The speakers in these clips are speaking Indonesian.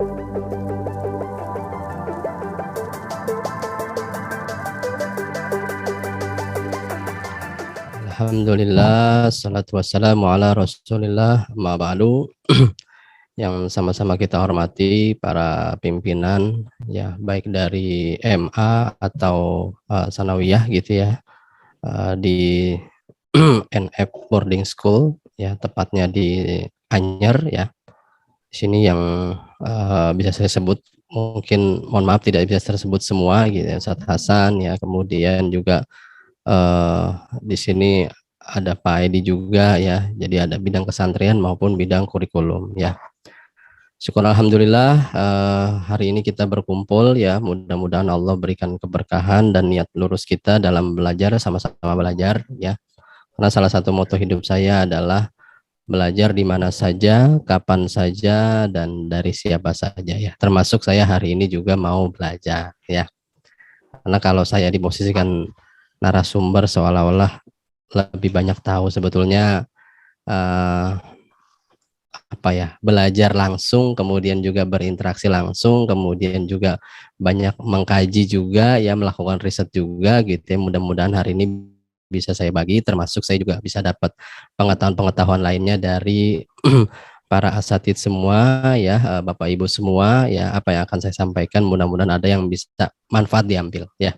Alhamdulillah, salatu wassalamu ala Rasulillah, amma ba'du. Yang sama-sama kita hormati para pimpinan ya, baik dari MA atau Sanawiyah gitu ya, di NF Boarding School ya, tepatnya di Anyer ya. Di sini yang bisa saya sebut, mungkin mohon maaf tidak bisa tersebut semua gitu ya, Ustadz Hasan ya, kemudian juga di sini ada Pak Edi juga ya, jadi ada bidang kesantrian maupun bidang kurikulum ya. Syukur alhamdulillah hari ini kita berkumpul ya, mudah-mudahan Allah berikan keberkahan dan niat lurus kita dalam belajar, sama-sama belajar ya. Karena salah satu moto hidup saya adalah belajar di mana saja, kapan saja, dan dari siapa saja ya. Termasuk saya hari ini juga mau belajar ya. Karena kalau saya diposisikan narasumber seolah-olah lebih banyak tahu, sebetulnya belajar langsung, kemudian juga berinteraksi langsung, kemudian juga banyak mengkaji juga ya, melakukan riset juga gitu ya. Mudah-mudahan hari ini bisa saya bagi, termasuk saya juga bisa dapat pengetahuan-pengetahuan lainnya dari para asatid semua ya, Bapak Ibu semua ya. Apa yang akan saya sampaikan mudah-mudahan ada yang bisa manfaat diambil ya.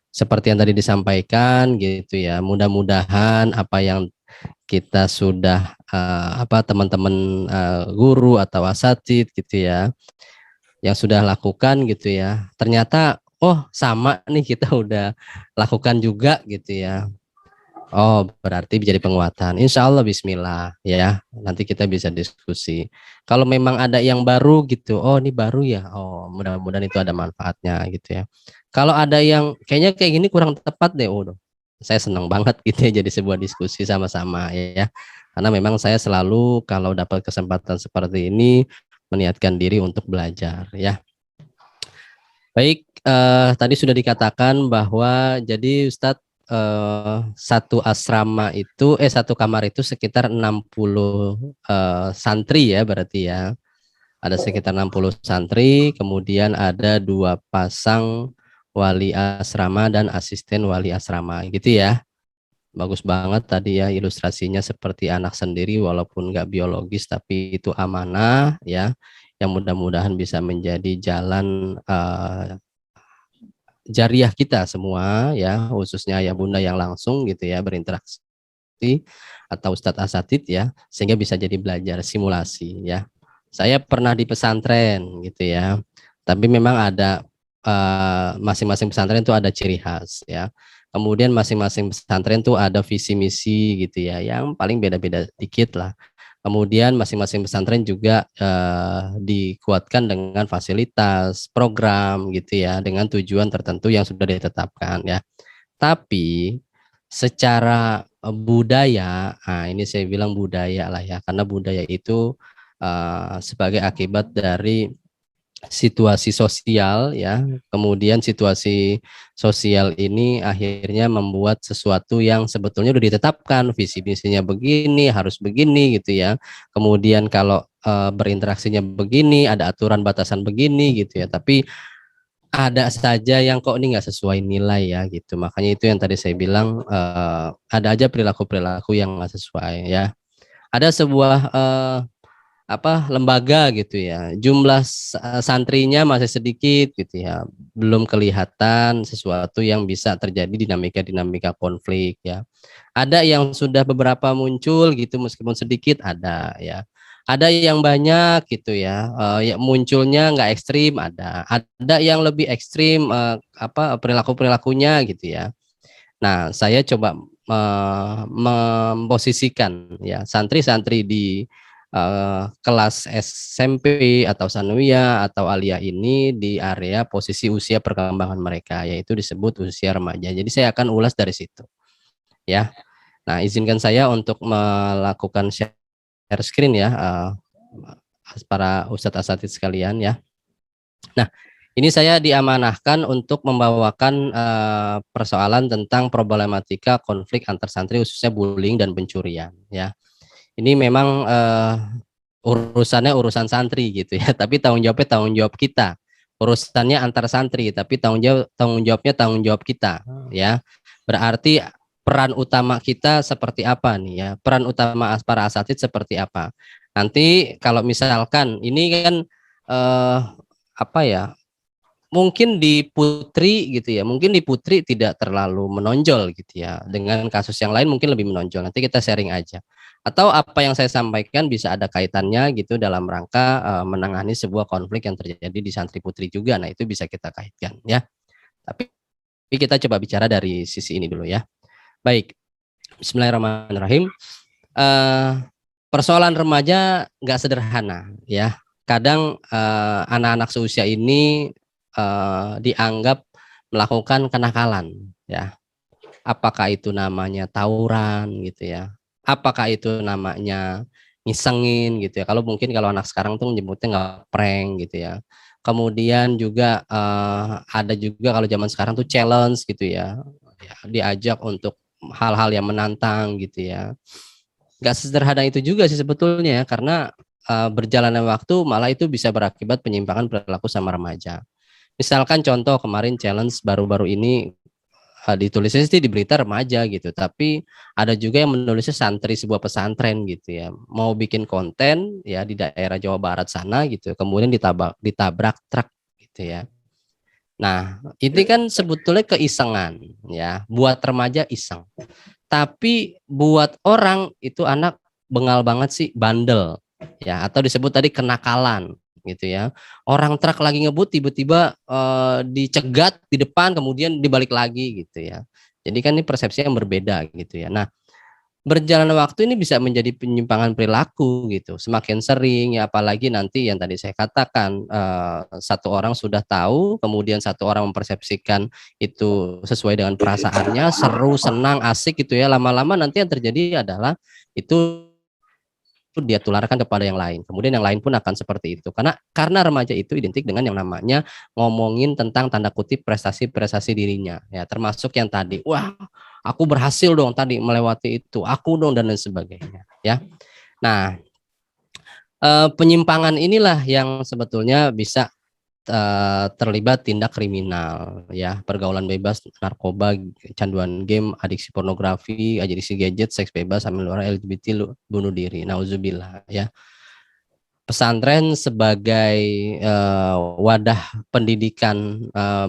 Seperti yang tadi disampaikan gitu ya, mudah-mudahan apa yang kita sudah teman-teman guru atau asatid gitu ya, yang sudah lakukan gitu ya, ternyata oh sama nih kita udah lakukan juga gitu ya. Oh, berarti jadi penguatan. Insya Allah bismillah ya. Nanti kita bisa diskusi. Kalau memang ada yang baru gitu, oh ini baru ya. Oh, mudah-mudahan itu ada manfaatnya gitu ya. Kalau ada yang kayaknya kayak gini kurang tepat deh, oh, saya senang banget gitu ya, jadi sebuah diskusi sama-sama ya. Karena memang saya selalu kalau dapat kesempatan seperti ini meniatkan diri untuk belajar ya. Baik, tadi sudah dikatakan bahwa jadi Ustadz satu asrama itu satu kamar itu sekitar 60 santri ya, berarti ya. Ada sekitar 60 santri, kemudian ada 2 pasang wali asrama dan asisten wali asrama gitu ya. Bagus banget tadi ya ilustrasinya, seperti anak sendiri walaupun nggak biologis tapi itu amanah ya, yang mudah-mudahan bisa menjadi jalan jariah kita semua ya, khususnya ayah bunda yang langsung gitu ya berinteraksi atau Ustadz Asatid ya, sehingga bisa jadi belajar simulasi ya. Saya pernah di pesantren gitu ya, tapi memang ada masing-masing pesantren itu ada ciri khas ya. Kemudian masing-masing pesantren tuh ada visi misi gitu ya, yang paling beda-beda dikit lah. Kemudian masing-masing pesantren juga dikuatkan dengan fasilitas, program gitu ya, dengan tujuan tertentu yang sudah ditetapkan ya. Tapi secara budaya, nah ini saya bilang budaya lah ya, karena budaya itu sebagai akibat dari situasi sosial ya, kemudian situasi sosial ini akhirnya membuat sesuatu yang sebetulnya udah ditetapkan, visi misinya begini, harus begini gitu ya. Kemudian kalau berinteraksinya begini, ada aturan batasan begini gitu ya, tapi ada saja yang kok ini nggak sesuai nilai ya gitu. Makanya itu yang tadi saya bilang, ada aja perilaku-perilaku yang nggak sesuai ya. Ada sebuah lembaga gitu ya, jumlah santrinya masih sedikit gitu ya, belum kelihatan sesuatu yang bisa terjadi dinamika konflik ya. Ada yang sudah beberapa muncul gitu meskipun sedikit, ada ya. Ada yang banyak gitu ya, ya munculnya nggak ekstrim, ada yang lebih ekstrim perilaku-perilakunya gitu ya. Nah, saya coba memposisikan ya santri-santri di kelas SMP atau sanawiyah atau aliyah ini di area posisi usia perkembangan mereka, yaitu disebut usia remaja. Jadi saya akan ulas dari situ ya. Nah, izinkan saya untuk melakukan share screen ya, para ustadz asatidz sekalian ya. Nah, ini saya diamanahkan untuk membawakan persoalan tentang problematika konflik antar santri, khususnya bullying dan pencurian ya. Ini memang urusannya urusan santri gitu ya, tapi tanggung jawabnya tanggung jawab kita. Urusannya antar santri, tapi tanggung jawabnya tanggung jawab kita, ya. Berarti peran utama kita seperti apa nih ya? Peran utama para asatid seperti apa? Nanti kalau misalkan ini kan apa ya? Mungkin di Putri gitu ya, mungkin di Putri tidak terlalu menonjol gitu ya. Dengan kasus yang lain mungkin lebih menonjol. Nanti kita sharing aja. Atau apa yang saya sampaikan bisa ada kaitannya gitu dalam rangka menangani sebuah konflik yang terjadi di Santri Putri juga. Nah, itu bisa kita kaitkan ya. Tapi kita coba bicara dari sisi ini dulu ya. Baik. Bismillahirrahmanirrahim. Persoalan remaja nggak sederhana ya. Kadang anak-anak seusia ini dianggap melakukan kenakalan ya. Apakah itu namanya tawuran gitu ya? Apakah itu namanya ngisengin gitu ya? Kalau mungkin kalau anak sekarang tuh nyebutnya nggak prank gitu ya. Kemudian juga ada juga kalau zaman sekarang tuh challenge gitu ya. Diajak untuk hal-hal yang menantang gitu ya. Nggak sederhana itu juga sih sebetulnya ya, karena berjalannya waktu malah itu bisa berakibat penyimpangan perilaku sama remaja. Misalkan contoh kemarin challenge baru-baru ini ditulisnya sih di berita remaja gitu, tapi ada juga yang menulisnya santri sebuah pesantren gitu ya, mau bikin konten ya di daerah Jawa Barat sana gitu, kemudian ditabrak truk gitu ya. Nah, ini kan sebetulnya keisengan ya, buat remaja iseng. Tapi buat orang itu anak bengal banget sih, bandel ya, atau disebut tadi kenakalan gitu ya. Orang truk lagi ngebut tiba-tiba dicegat di depan kemudian dibalik lagi gitu ya. Jadi kan ini persepsi yang berbeda gitu ya. Nah, berjalannya waktu ini bisa menjadi penyimpangan perilaku gitu. Semakin sering ya, apalagi nanti yang tadi saya katakan satu orang sudah tahu, kemudian satu orang mempersepsikan itu sesuai dengan perasaannya, seru, senang, asik gitu ya. Lama-lama nanti yang terjadi adalah itu dia tularkan kepada yang lain. Kemudian yang lain pun akan seperti itu. Karena remaja itu identik dengan yang namanya ngomongin tentang tanda kutip prestasi-prestasi dirinya. Ya, termasuk yang tadi, wah, aku berhasil dong tadi melewati itu, aku dong dan lain sebagainya, ya. Nah, penyimpangan inilah yang sebetulnya bisa terlibat tindak kriminal ya, pergaulan bebas, narkoba, canduan game, adiksi pornografi, adiksi gadget, seks bebas, hamil luar, LGBT, bunuh diri, nauzubillah ya. Pesantren sebagai wadah pendidikan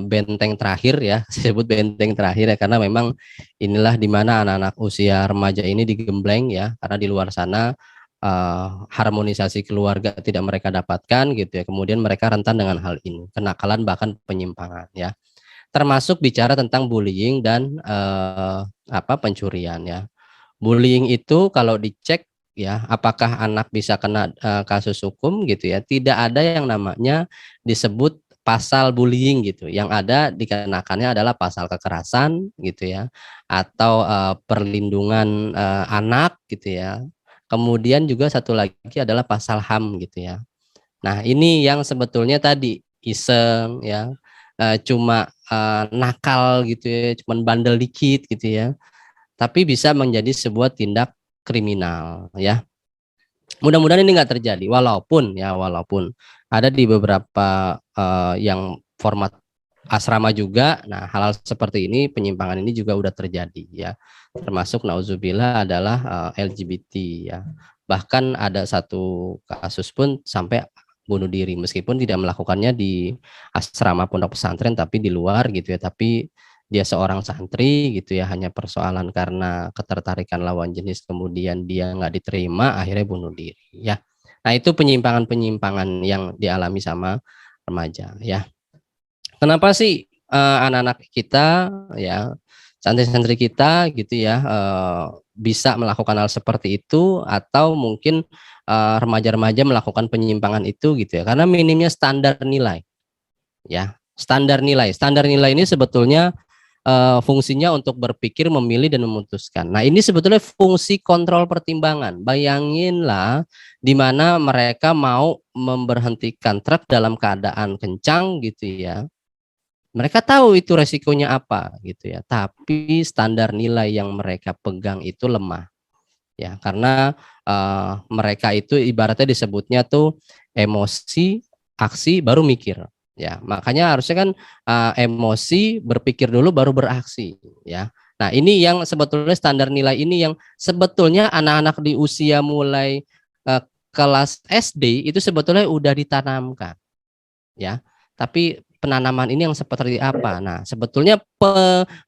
benteng terakhir ya, saya sebut benteng terakhir ya, karena memang inilah dimana anak-anak usia remaja ini digembleng ya, karena di luar sana harmonisasi keluarga tidak mereka dapatkan gitu ya, kemudian mereka rentan dengan hal ini, kenakalan bahkan penyimpangan ya, termasuk bicara tentang bullying dan pencurian ya. Bullying itu kalau dicek ya, apakah anak bisa kena kasus hukum gitu ya, tidak ada yang namanya disebut pasal bullying gitu, yang ada dikenakannya adalah pasal kekerasan gitu ya, atau perlindungan anak gitu ya. Kemudian juga satu lagi adalah pasal HAM gitu ya. Nah, ini yang sebetulnya tadi iseng ya, cuma nakal gitu ya, cuman bandel dikit gitu ya, tapi bisa menjadi sebuah tindak kriminal ya. Mudah-mudahan ini nggak terjadi, walaupun ada di beberapa yang format asrama juga. Nah, hal-hal seperti ini, penyimpangan ini juga udah terjadi ya, termasuk nauzubillah adalah LGBT ya. Bahkan ada satu kasus pun sampai bunuh diri, meskipun tidak melakukannya di asrama pondok pesantren tapi di luar gitu ya, tapi dia seorang santri gitu ya, hanya persoalan karena ketertarikan lawan jenis kemudian dia nggak diterima akhirnya bunuh diri ya. Nah, itu penyimpangan-penyimpangan yang dialami sama remaja ya. Kenapa sih anak-anak kita ya, santri-santri kita gitu ya, bisa melakukan hal seperti itu, atau mungkin remaja-remaja melakukan penyimpangan itu gitu ya, karena minimnya standar nilai ya. Standar nilai ini sebetulnya fungsinya untuk berpikir, memilih, dan memutuskan. Nah, ini sebetulnya fungsi kontrol pertimbangan. Bayanginlah di mana mereka mau memberhentikan truk dalam keadaan kencang gitu ya. Mereka tahu itu resikonya apa gitu ya, tapi standar nilai yang mereka pegang itu lemah ya, karena mereka itu ibaratnya disebutnya tuh emosi, aksi, baru mikir. Ya, makanya harusnya kan emosi, berpikir dulu, baru beraksi. Ya, nah ini yang sebetulnya standar nilai ini yang sebetulnya anak-anak di usia mulai kelas SD itu sebetulnya udah ditanamkan. Ya, tapi penanaman ini yang seperti apa? Nah, sebetulnya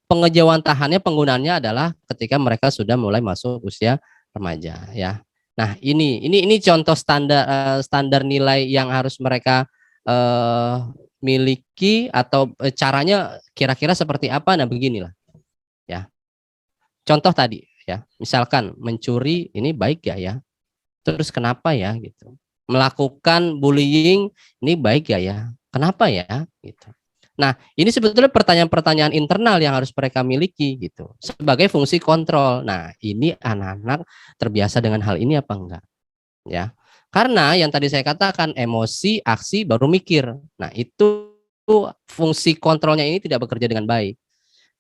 pengejawantahannya penggunaannya adalah ketika mereka sudah mulai masuk usia remaja, ya. Nah, ini contoh standar nilai yang harus mereka miliki atau caranya kira-kira seperti apa? Nah, beginilah, ya. Contoh tadi, ya. Misalkan mencuri ini baik gak ya? Terus kenapa ya gitu? Melakukan bullying ini baik gak ya? Kenapa ya? Gitu. Nah, ini sebetulnya pertanyaan-pertanyaan internal yang harus mereka miliki gitu. Sebagai fungsi kontrol. Nah, ini anak-anak terbiasa dengan hal ini apa enggak? Ya. Karena yang tadi saya katakan emosi, aksi, baru mikir. Nah, itu fungsi kontrolnya ini tidak bekerja dengan baik.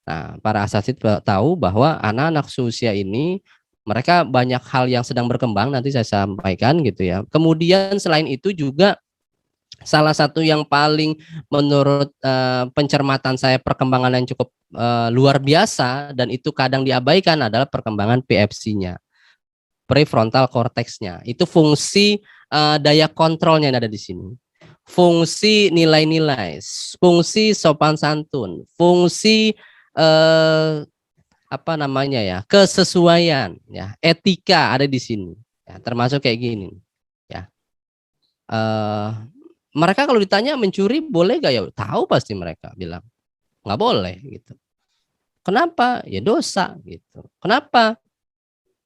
Nah, para asatid tahu bahwa anak-anak seusia ini mereka banyak hal yang sedang berkembang, nanti saya sampaikan gitu ya. Kemudian selain itu juga salah satu yang paling menurut pencermatan saya perkembangan yang cukup luar biasa dan itu kadang diabaikan adalah perkembangan PFC-nya, prefrontal cortex-nya. Itu fungsi daya kontrolnya yang ada di sini. Fungsi nilai-nilai, fungsi sopan santun, fungsi apa namanya ya, kesesuaian, ya, etika ada di sini, ya, termasuk kayak gini, ya. Mereka kalau ditanya mencuri boleh gak ya, tahu pasti mereka bilang nggak boleh gitu. Kenapa? Ya dosa gitu. Kenapa?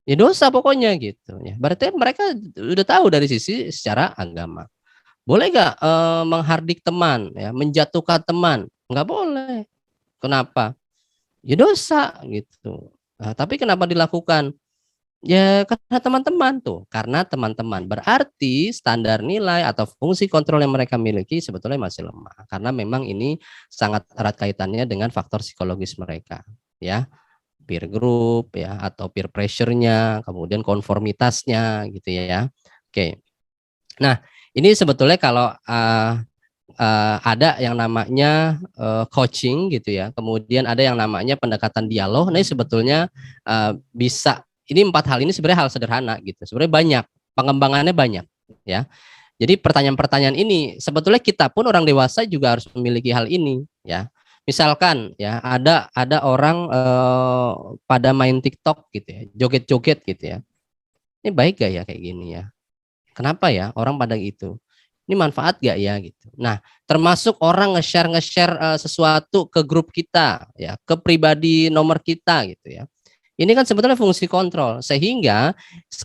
Ya dosa pokoknya gitu. Ya, berarti mereka udah tahu dari sisi secara agama. Boleh gak menghardik teman, ya, menjatuhkan teman? Nggak boleh. Kenapa? Ya dosa gitu. Nah, tapi kenapa dilakukan? Ya karena teman-teman tuh, karena teman-teman berarti standar nilai atau fungsi kontrol yang mereka miliki sebetulnya masih lemah karena memang ini sangat erat kaitannya dengan faktor psikologis mereka, ya, peer group ya atau peer pressure-nya, kemudian konformitasnya gitu ya. Oke. Nah, ini sebetulnya kalau ada yang namanya coaching gitu ya, kemudian ada yang namanya pendekatan dialog. Nah, ini sebetulnya bisa, ini 4 hal ini sebenarnya hal sederhana gitu. Sebenarnya banyak, pengembangannya banyak ya. Jadi pertanyaan-pertanyaan ini sebetulnya kita pun orang dewasa juga harus memiliki hal ini ya. Misalkan ya ada orang pada main TikTok gitu ya, joget-joget gitu ya. Ini baik gak ya kayak gini ya? Kenapa ya orang pada itu? Ini manfaat gak ya gitu. Nah, termasuk orang nge-share sesuatu ke grup kita ya, ke pribadi nomor kita gitu ya. Ini kan sebetulnya fungsi kontrol sehingga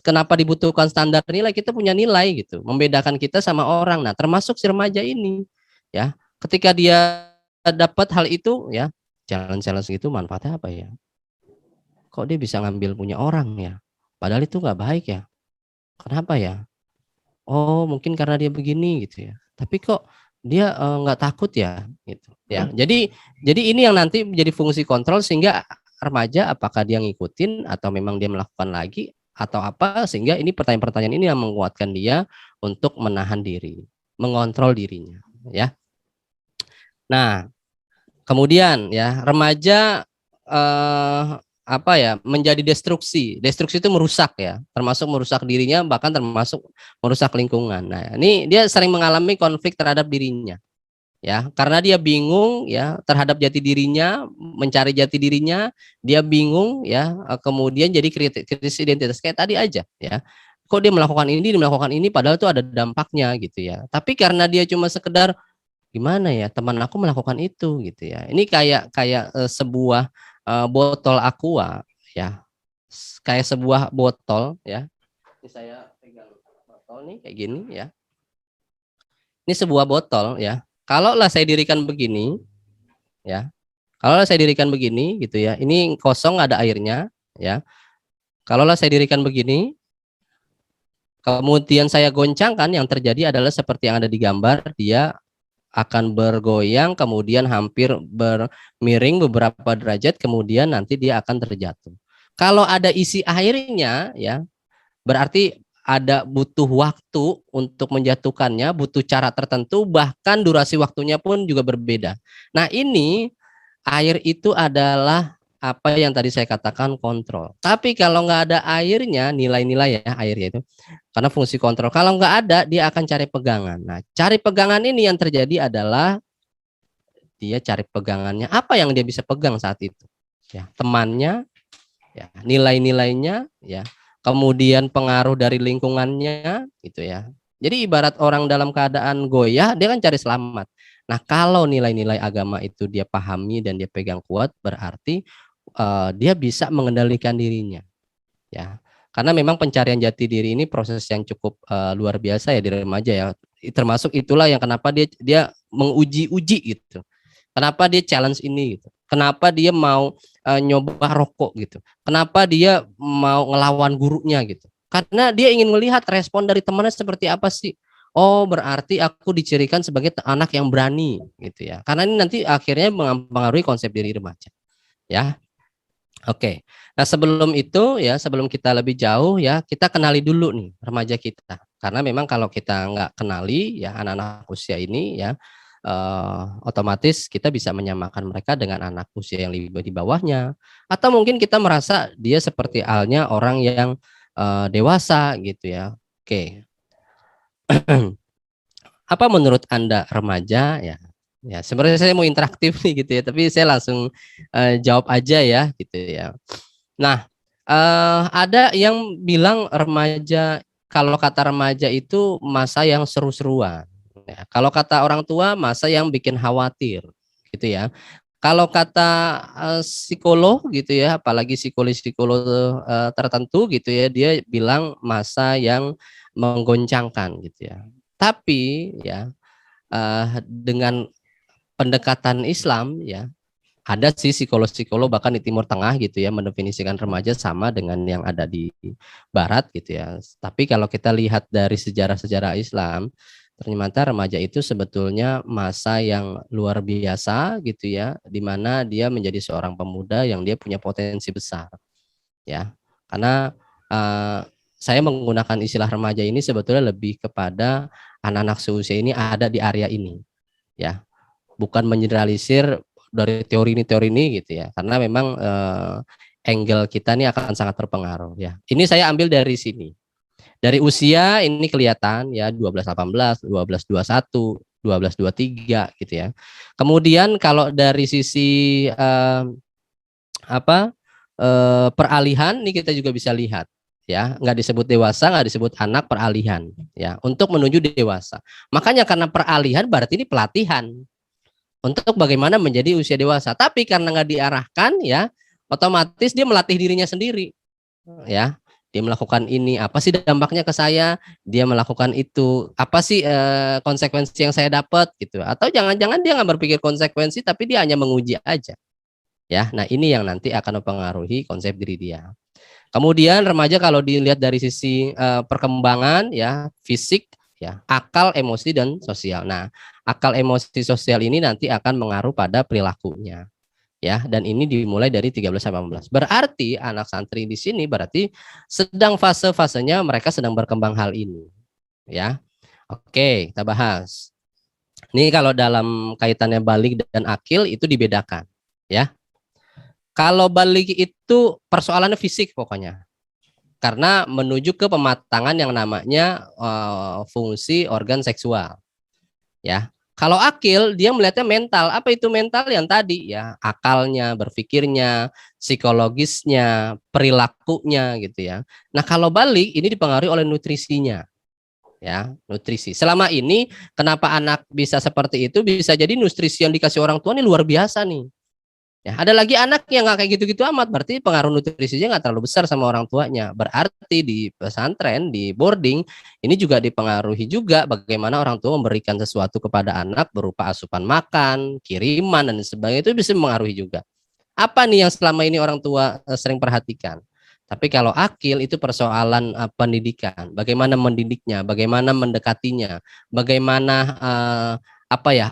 kenapa dibutuhkan standar nilai, kita punya nilai gitu, membedakan kita sama orang. Nah, termasuk si remaja ini ya. Ketika dia dapat hal itu ya, challenge gitu manfaatnya apa ya? Kok dia bisa ngambil punya orang ya? Padahal itu nggak baik ya. Kenapa ya? Oh, mungkin karena dia begini gitu ya. Tapi kok dia nggak takut ya gitu ya. Jadi ini yang nanti menjadi fungsi kontrol sehingga remaja apakah dia ngikutin atau memang dia melakukan lagi atau apa, sehingga ini pertanyaan-pertanyaan ini yang menguatkan dia untuk menahan diri, mengontrol dirinya ya. Nah, kemudian ya remaja apa ya, menjadi destruksi. Destruksi itu merusak ya, termasuk merusak dirinya, bahkan termasuk merusak lingkungan. Nah, ini dia sering mengalami konflik terhadap dirinya. Ya, karena dia bingung ya terhadap jati dirinya, mencari jati dirinya, dia bingung ya, kemudian jadi krisis identitas kayak tadi aja ya. Kok dia melakukan ini padahal itu ada dampaknya gitu ya. Tapi karena dia cuma sekedar gimana ya, teman aku melakukan itu gitu ya. Ini kayak kayak sebuah botol aqua ya. Kayak sebuah botol ya. Ini saya pegang botol nih kayak gini ya. Ini sebuah botol ya. Kalaulah saya dirikan begini ya. Kalaulah saya dirikan begini gitu ya. Ini kosong ada airnya ya. Kalaulah saya dirikan begini, kemudian saya goncangkan, yang terjadi adalah seperti yang ada di gambar, dia akan bergoyang, kemudian hampir bermiring beberapa derajat, kemudian nanti dia akan terjatuh. Kalau ada isi airnya ya, Berarti ada butuh waktu untuk menjatuhkannya, butuh cara tertentu, bahkan durasi waktunya pun juga berbeda. Nah, ini air itu adalah apa yang tadi saya katakan kontrol. Tapi kalau nggak ada airnya, nilai-nilai ya airnya itu, karena fungsi kontrol. Kalau nggak ada, dia akan cari pegangan. Nah, cari pegangan ini yang terjadi adalah dia cari pegangannya. Apa yang dia bisa pegang saat itu? Ya, temannya, ya, nilai-nilainya, ya, kemudian pengaruh dari lingkungannya, gitu ya. Jadi ibarat orang dalam keadaan goyah, dia kan cari selamat. Nah, kalau nilai-nilai agama itu dia pahami dan dia pegang kuat, berarti dia bisa mengendalikan dirinya, ya. Karena memang pencarian jati diri ini proses yang cukup luar biasa ya di remaja ya. Termasuk itulah yang kenapa dia dia menguji-uji gitu. Kenapa dia challenge ini gitu. Kenapa dia mau nyoba rokok gitu. Kenapa dia mau ngelawan gurunya gitu. Karena dia ingin melihat respon dari temannya seperti apa sih. Oh, berarti aku dicirikan sebagai anak yang berani gitu ya. Karena ini nanti akhirnya mempengaruhi konsep diri remaja, ya. Oke. Nah, sebelum itu ya, sebelum kita lebih jauh ya, kita kenali dulu nih remaja kita. Karena memang kalau kita nggak kenali ya anak-anak usia ini ya, otomatis kita bisa menyamakan mereka dengan anak usia yang lebih di bawahnya, atau mungkin kita merasa dia seperti halnya orang yang dewasa gitu ya. Oke. Apa menurut Anda remaja ya? Ya, sebenarnya saya mau interaktif nih gitu ya, tapi saya langsung jawab aja ya gitu ya. Nah, ada yang bilang remaja, kalau kata remaja itu masa yang seru-seruan. Ya, kalau kata orang tua masa yang bikin khawatir, gitu ya. Kalau kata psikolog gitu ya, apalagi psikolog-psikolog tertentu gitu ya, dia bilang masa yang menggoncangkan gitu ya. Tapi ya dengan pendekatan Islam ya, ada sih psikolog-psikolog bahkan di Timur Tengah gitu ya mendefinisikan remaja sama dengan yang ada di Barat gitu ya. Tapi kalau kita lihat dari sejarah-sejarah Islam, ternyata remaja itu sebetulnya masa yang luar biasa gitu ya, di mana dia menjadi seorang pemuda yang dia punya potensi besar ya. Karena saya menggunakan istilah remaja ini sebetulnya lebih kepada anak-anak seusia ini ada di area ini ya, bukan mengeneralisir dari teori ini gitu ya, karena memang angle kita ini akan sangat terpengaruh ya. Ini saya ambil dari sini. Dari usia ini kelihatan ya 12-18, 12-21, 12-23 gitu ya. Kemudian kalau dari sisi peralihan ini kita juga bisa lihat ya, nggak disebut dewasa, nggak disebut anak, peralihan ya, untuk menuju dewasa. Makanya karena peralihan berarti ini pelatihan untuk bagaimana menjadi usia dewasa. Tapi karena nggak diarahkan ya, otomatis dia melatih dirinya sendiri ya. Dia melakukan ini, apa sih dampaknya ke saya? Dia melakukan itu, apa sih konsekuensi yang saya dapat gitu? Atau jangan-jangan dia nggak berpikir konsekuensi, tapi dia hanya menguji aja ya. Nah, ini yang nanti akan mempengaruhi konsep diri dia. Kemudian remaja kalau dilihat dari sisi perkembangan ya, fisik ya, akal, emosi dan sosial. Nah, akal, emosi, sosial ini nanti akan mengaruh pada perilakunya. Ya, dan ini dimulai dari 13-18. Berarti anak santri di sini berarti sedang fase-fasenya mereka sedang berkembang hal ini. Ya. Oke, kita bahas. Ini kalau dalam kaitannya balik dan akil itu dibedakan, ya. Kalau balik itu persoalannya fisik pokoknya. Karena menuju ke pematangan yang namanya fungsi organ seksual. Ya. Kalau akil dia melihatnya mental. Apa itu mental? Yang tadi ya, akalnya, berpikirnya, psikologisnya, perilakunya gitu ya. Nah, kalau balik ini dipengaruhi oleh nutrisinya. Ya, nutrisi. Selama ini kenapa anak bisa seperti itu? Bisa jadi nutrisi yang dikasih orang tua ini luar biasa nih. Ya, ada lagi anak yang nggak kayak gitu-gitu amat, berarti pengaruh nutrisinya nggak terlalu besar sama orang tuanya. Berarti di pesantren, di boarding, ini juga dipengaruhi juga bagaimana orang tua memberikan sesuatu kepada anak berupa asupan makan, kiriman, dan sebagainya, itu bisa mempengaruhi juga. Apa nih yang selama ini orang tua sering perhatikan? Tapi kalau akil itu persoalan pendidikan, bagaimana mendidiknya, bagaimana mendekatinya, bagaimana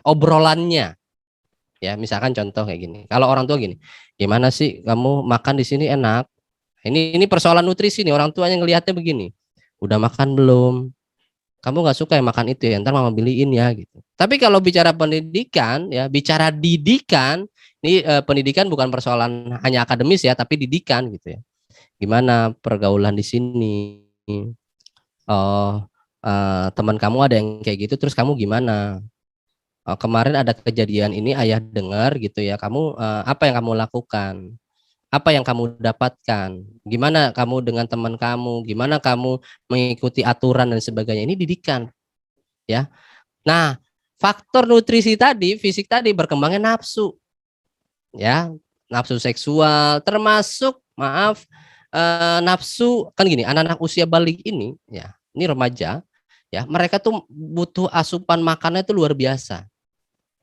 obrolannya. Ya, misalkan contoh kayak gini. Kalau orang tua gini, gimana sih kamu makan di sini enak? Ini persoalan nutrisi nih, orang tuanya ngelihatnya begini. Udah makan belum? Kamu nggak suka ya makan itu ya, ntar mama beliin ya gitu. Tapi kalau bicara pendidikan ya, bicara didikan, ini pendidikan bukan persoalan hanya akademis ya, tapi didikan gitu ya. Gimana pergaulan di sini? Oh, teman kamu ada yang kayak gitu, terus kamu gimana? Kemarin ada kejadian ini ayah dengar gitu ya, kamu apa yang kamu lakukan? Apa yang kamu dapatkan? Gimana kamu dengan teman kamu? Gimana kamu mengikuti aturan dan sebagainya? Ini didikan ya. Nah, faktor nutrisi tadi, fisik tadi berkembangnya nafsu, ya, nafsu seksual, termasuk maaf nafsu kan gini, anak-anak usia balik ini remaja, ya, mereka tuh butuh asupan makannya itu luar biasa,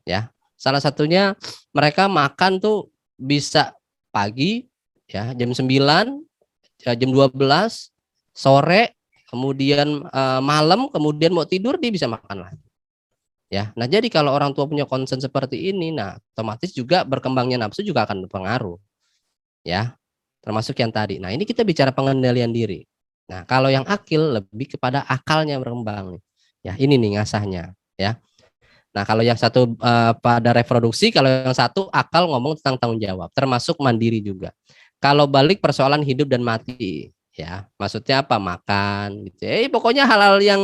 ya. Salah satunya mereka makan tuh bisa pagi, ya, jam 9, jam 12, sore, kemudian malam, kemudian mau tidur dia bisa makan lagi. Ya, nah jadi kalau orang tua punya concern seperti ini, nah otomatis juga berkembangnya nafsu juga akan berpengaruh, ya, termasuk yang tadi. Nah ini kita bicara pengendalian diri. Nah kalau yang akil lebih kepada akalnya berkembang, ya ini nih ngasahnya, ya. Nah kalau yang satu pada reproduksi, kalau yang satu akal ngomong tentang tanggung jawab, termasuk mandiri juga. Kalau balik persoalan hidup dan mati, ya maksudnya apa, makan gitu ya, pokoknya hal-hal yang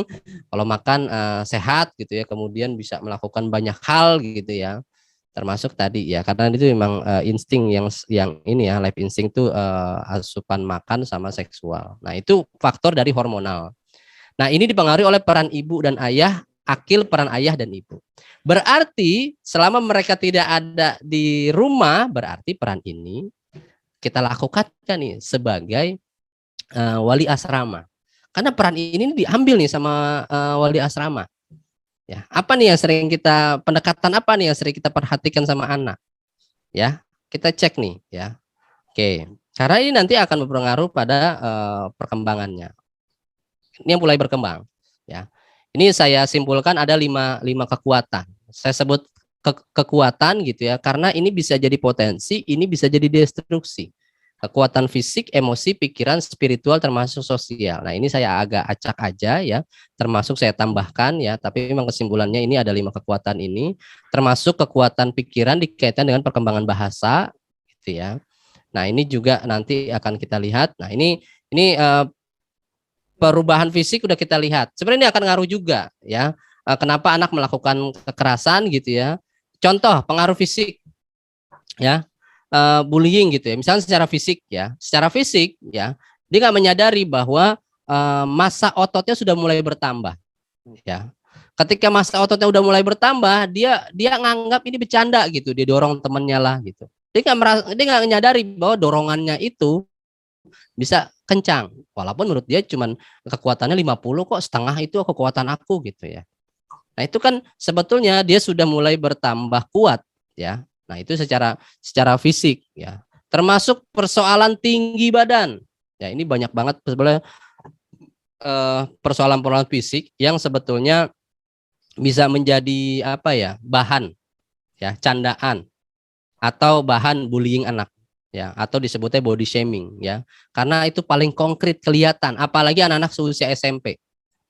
kalau makan sehat gitu ya, kemudian bisa melakukan banyak hal gitu ya, termasuk tadi ya karena itu memang insting yang ini ya, life insting tuh asupan makan sama seksual. Nah itu faktor dari hormonal. Nah ini dipengaruhi oleh peran ibu dan ayah, akil peran ayah dan ibu. Berarti selama mereka tidak ada di rumah, berarti peran ini kita lakukan nih sebagai wali asrama. Karena peran ini diambil nih sama wali asrama. Ya, apa nih yang sering kita pendekatan apa nih yang sering kita perhatikan sama anak? Ya, kita cek nih ya. Oke, cara ini nanti akan berpengaruh pada perkembangannya. Ini yang mulai berkembang. Ya, ini saya simpulkan ada lima kekuatan. Saya sebut kekuatan gitu ya, karena ini bisa jadi potensi, ini bisa jadi destruksi. Kekuatan fisik, emosi, pikiran, spiritual, termasuk sosial. Nah ini saya agak acak aja ya, termasuk saya tambahkan ya, tapi memang kesimpulannya ini ada 5 kekuatan ini, termasuk kekuatan pikiran dikaitkan dengan perkembangan bahasa, gitu ya. Nah ini juga nanti akan kita lihat. Nah ini perubahan fisik udah kita lihat. Sebenarnya ini akan ngaruh juga ya. Kenapa anak melakukan kekerasan gitu ya? Contoh pengaruh fisik ya, bullying gitu ya. Misalnya secara fisik ya, dia nggak menyadari bahwa massa ototnya sudah mulai bertambah. Ya, ketika massa ototnya udah mulai bertambah, dia nganggap ini bercanda gitu, dia dorong temennya lah gitu. Dia nggak menyadari bahwa dorongannya itu bisa kencang, walaupun menurut dia cuman kekuatannya 50 kok, setengah itu kekuatan aku gitu ya. Nah itu kan sebetulnya dia sudah mulai bertambah kuat ya. Nah itu secara fisik ya. Termasuk persoalan tinggi badan. Ya ini banyak banget sebenarnya persoalan-persoalan fisik yang sebetulnya bisa menjadi apa ya, bahan ya, candaan atau bahan bullying anak ya, atau disebutnya body shaming ya. Karena itu paling konkret kelihatan, apalagi anak-anak seusia SMP.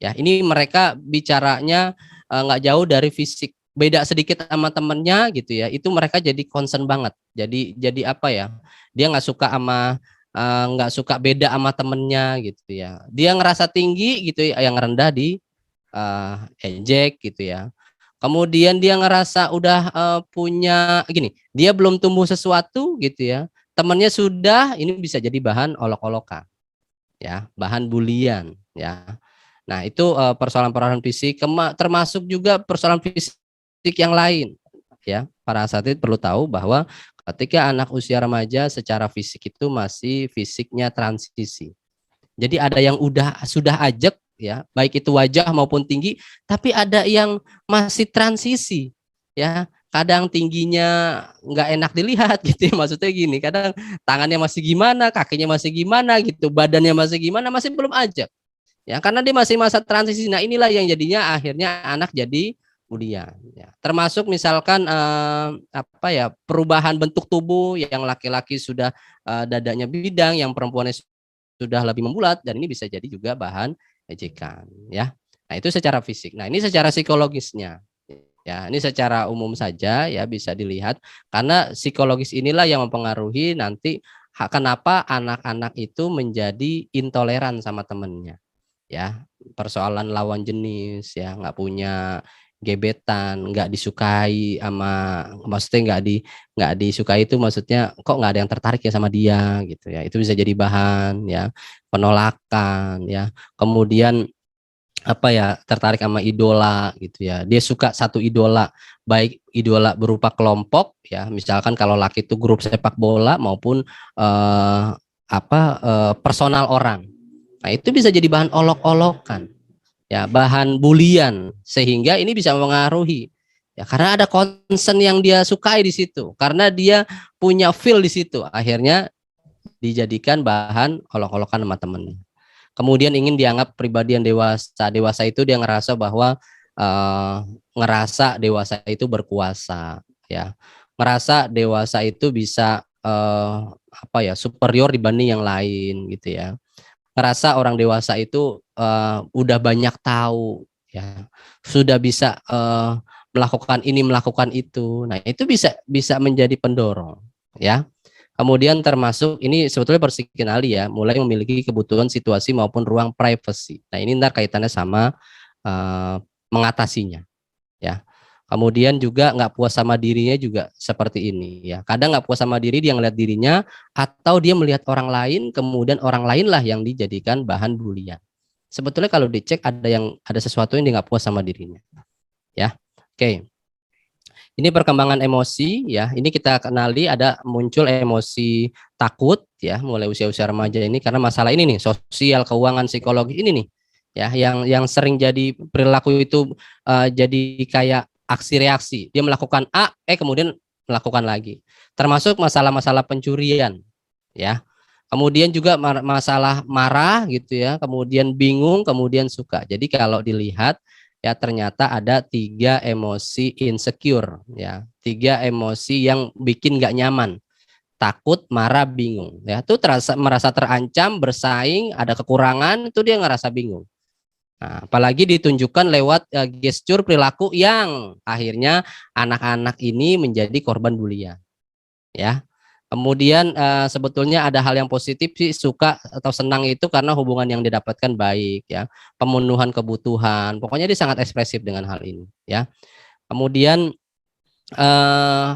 Ya, ini mereka bicaranya nggak jauh dari fisik, beda sedikit sama temennya gitu ya, itu mereka jadi concern banget. Jadi apa ya? Dia nggak suka sama nggak suka beda sama temennya gitu ya. Dia ngerasa tinggi gitu ya, yang rendah di ejek gitu ya. Kemudian dia ngerasa udah punya gini, dia belum tumbuh sesuatu gitu ya. Temennya sudah, ini bisa jadi bahan olok-olokan ya, bahan bulian ya. Nah, itu persoalan-persoalan fisik, termasuk juga persoalan fisik yang lain ya. Para asatid perlu tahu bahwa ketika anak usia remaja secara fisik itu masih fisiknya transisi. Jadi ada yang sudah ajak ya, baik itu wajah maupun tinggi, tapi ada yang masih transisi ya. Kadang tingginya nggak enak dilihat gitu ya, maksudnya gini, kadang tangannya masih gimana, kakinya masih gimana gitu, badannya masih gimana, masih belum ajak. Ya, karena dia masih masa transisi. Nah, inilah yang jadinya akhirnya anak jadi bulian ya. Termasuk misalkan apa ya, perubahan bentuk tubuh, yang laki-laki sudah dadanya bidang, yang perempuannya sudah lebih membulat, dan ini bisa jadi juga bahan ejekan, ya. Nah, itu secara fisik. Nah, ini secara psikologisnya. Ya, ini secara umum saja ya bisa dilihat karena psikologis inilah yang mempengaruhi nanti kenapa anak-anak itu menjadi intoleran sama temennya. Ya, persoalan lawan jenis ya, nggak punya gebetan, nggak disukai sama, maksudnya nggak disukai itu maksudnya kok nggak ada yang tertarik ya sama dia gitu ya. Itu bisa jadi bahan ya, penolakan ya. Kemudian apa ya, tertarik sama idola gitu ya, dia suka satu idola, baik idola berupa kelompok ya, misalkan kalau laki itu grup sepak bola maupun personal orang. Nah, itu bisa jadi bahan olok-olokan ya, bahan bulian, sehingga ini bisa mempengaruhi ya, karena ada concern yang dia sukai di situ, karena dia punya feel di situ, akhirnya dijadikan bahan olok-olokan sama temennya. Kemudian ingin dianggap pribadi yang dewasa. Dewasa itu dia ngerasa bahwa ngerasa dewasa itu berkuasa, ya. Ngerasa dewasa itu bisa superior dibanding yang lain gitu ya. Ngerasa orang dewasa itu udah banyak tahu, ya. Sudah bisa melakukan ini, melakukan itu. Nah, itu bisa menjadi pendorong, ya. Kemudian termasuk ini sebetulnya persikenali ya, mulai memiliki kebutuhan situasi maupun ruang privacy. Nah, ini ntar kaitannya sama mengatasinya ya. Kemudian juga nggak puas sama dirinya juga seperti ini ya. Kadang nggak puas sama diri, dia ngeliat dirinya atau dia melihat orang lain, kemudian orang lain lah yang dijadikan bahan bulian. Sebetulnya kalau dicek ada sesuatu yang dia nggak puas sama dirinya. Ya. Oke. Ini perkembangan emosi ya. Ini kita kenali ada muncul emosi takut ya mulai usia-usia remaja ini karena masalah ini nih, sosial, keuangan, psikologi ini nih. Ya, yang sering jadi perilaku itu jadi kayak aksi reaksi. Dia melakukan A, kemudian melakukan lagi. Termasuk masalah-masalah pencurian ya. Kemudian juga masalah marah gitu ya, kemudian bingung, kemudian suka. Jadi kalau dilihat ya ternyata ada 3 emosi insecure ya, 3 emosi yang bikin nggak nyaman, takut, marah, bingung ya, itu merasa terancam, bersaing, ada kekurangan, itu dia ngerasa bingung. Nah, apalagi ditunjukkan lewat gestur perilaku yang akhirnya anak-anak ini menjadi korban bulian ya. Kemudian sebetulnya ada hal yang positif sih, suka atau senang itu karena hubungan yang didapatkan baik ya, pemenuhan kebutuhan. Pokoknya dia sangat ekspresif dengan hal ini ya. Kemudian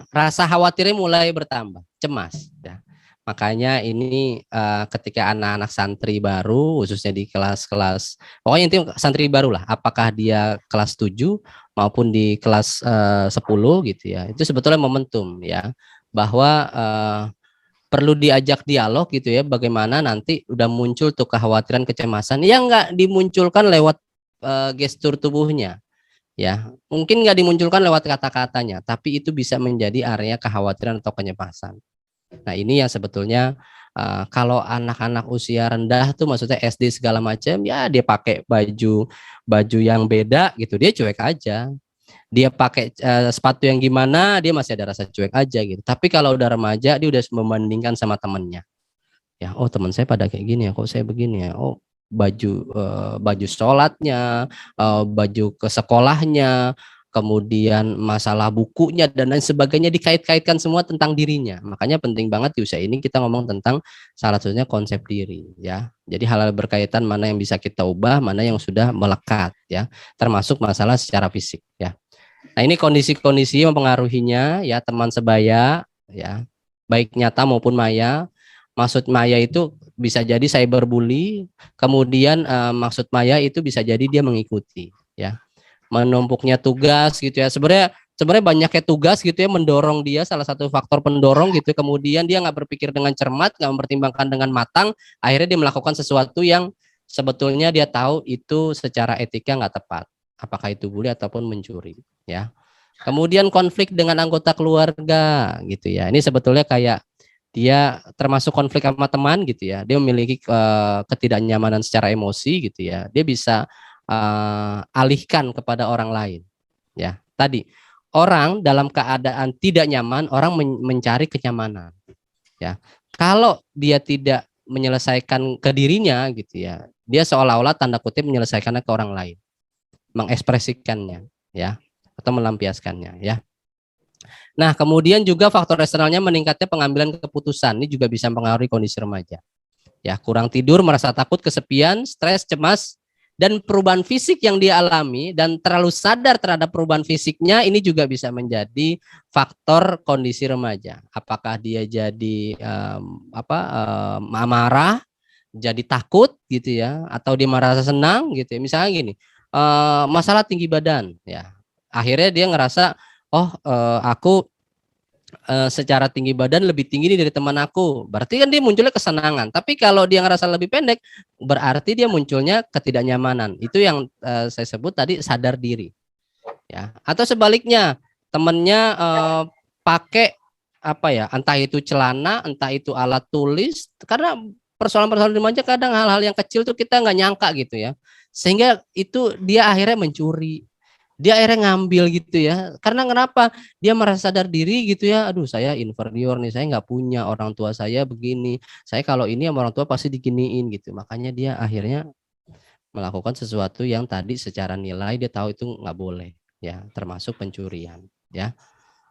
rasa khawatirnya mulai bertambah, cemas ya. Makanya ini ketika anak-anak santri baru khususnya di kelas-kelas, pokoknya intinya santri baru lah, apakah dia kelas 7 maupun di kelas 10 gitu ya. Itu sebetulnya momentum ya, bahwa perlu diajak dialog gitu ya, bagaimana nanti udah muncul tuh kekhawatiran, kecemasan yang nggak dimunculkan lewat gestur tubuhnya ya, mungkin nggak dimunculkan lewat kata-katanya, tapi itu bisa menjadi area kekhawatiran atau kecemasan. Nah, ini yang sebetulnya kalau anak-anak usia rendah tuh maksudnya SD segala macam ya, dia pakai baju yang beda gitu, dia cuek aja. Dia pakai sepatu yang gimana, dia masih ada rasa cuek aja gitu. Tapi kalau udah remaja, dia udah membandingkan sama temennya. Ya, oh teman saya pada kayak gini ya, kok saya begini ya. Oh, baju sholatnya, baju ke sekolahnya, kemudian masalah bukunya dan lain sebagainya, dikait-kaitkan semua tentang dirinya. Makanya penting banget di usia ini kita ngomong tentang salah satunya konsep diri ya. Jadi hal-hal berkaitan mana yang bisa kita ubah, mana yang sudah melekat ya, termasuk masalah secara fisik ya. Nah, ini kondisi-kondisi yang mempengaruhinya ya, teman sebaya ya, baik nyata maupun maya. Maksud maya itu bisa jadi cyberbully, kemudian maksud maya itu bisa jadi dia mengikuti ya. Menumpuknya tugas gitu ya. Sebenarnya banyaknya tugas gitu ya mendorong dia, salah satu faktor pendorong gitu. Kemudian dia nggak berpikir dengan cermat, nggak mempertimbangkan dengan matang, akhirnya dia melakukan sesuatu yang sebetulnya dia tahu itu secara etika nggak tepat. Apakah itu bully ataupun mencuri ya. Kemudian konflik dengan anggota keluarga gitu ya. Ini sebetulnya kayak dia termasuk konflik sama teman gitu ya. Dia memiliki ketidaknyamanan secara emosi gitu ya. Dia bisa alihkan kepada orang lain ya. Tadi orang dalam keadaan tidak nyaman, orang mencari kenyamanan ya. Kalau dia tidak menyelesaikan ke dirinya gitu ya, Dia seolah-olah tanda kutip menyelesaikannya ke orang lain, mengekspresikannya, ya, atau melampiaskannya, ya. Nah, kemudian juga faktor eksternalnya meningkatnya pengambilan keputusan. Ini juga bisa mempengaruhi kondisi remaja. Ya, kurang tidur, merasa takut, kesepian, stres, cemas, dan perubahan fisik yang dia alami dan terlalu sadar terhadap perubahan fisiknya ini juga bisa menjadi faktor kondisi remaja. Apakah dia jadi marah, jadi takut gitu ya, atau dia merasa senang gitu ya. Misalnya gini, masalah tinggi badan ya. Akhirnya dia ngerasa, oh aku secara tinggi badan lebih tinggi nih dari teman aku. Berarti kan dia munculnya kesenangan. Tapi kalau dia ngerasa lebih pendek, berarti dia munculnya ketidaknyamanan. Itu yang saya sebut tadi sadar diri. Ya. Atau sebaliknya, temennya pakai apa ya, entah itu celana, entah itu alat tulis, karena persoalan-persoalan remaja kadang hal-hal yang kecil tuh kita nggak nyangka gitu ya. Sehingga itu dia akhirnya mencuri, dia akhirnya ngambil gitu ya, karena kenapa, dia merasa sadar diri gitu ya, aduh saya inferior nih, saya nggak punya, orang tua saya begini, saya kalau ini sama orang tua pasti diginiin gitu, makanya dia akhirnya melakukan sesuatu yang tadi secara nilai dia tahu itu nggak boleh ya, termasuk pencurian ya.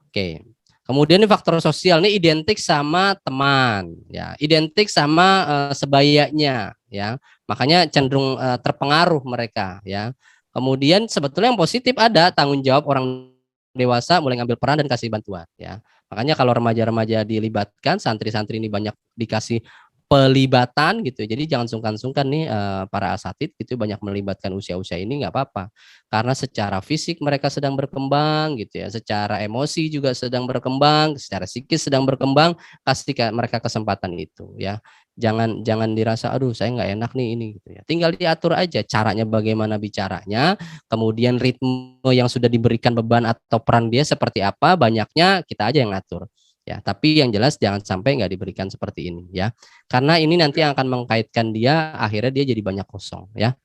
Oke, kemudian ini faktor sosial, ini identik sama teman ya, identik sama sebayanya ya, makanya cenderung terpengaruh mereka ya. Kemudian sebetulnya yang positif ada tanggung jawab orang dewasa mulai ngambil peran dan kasih bantuan ya. Makanya kalau remaja-remaja dilibatkan, santri-santri ini banyak dikasih pelibatan gitu. Jadi jangan sungkan-sungkan nih para asatid gitu banyak melibatkan usia-usia ini nggak apa-apa. Karena secara fisik mereka sedang berkembang gitu ya, secara emosi juga sedang berkembang, secara psikis sedang berkembang, kasih mereka kesempatan itu ya. Jangan dirasa aduh saya nggak enak nih ini gitu ya. Tinggal diatur aja caranya bagaimana bicaranya, kemudian ritme yang sudah diberikan beban atau peran dia seperti apa, banyaknya kita aja yang ngatur. Ya, tapi yang jelas jangan sampai nggak diberikan seperti ini ya. Karena ini nanti akan mengkaitkan dia, akhirnya dia jadi banyak kosong ya.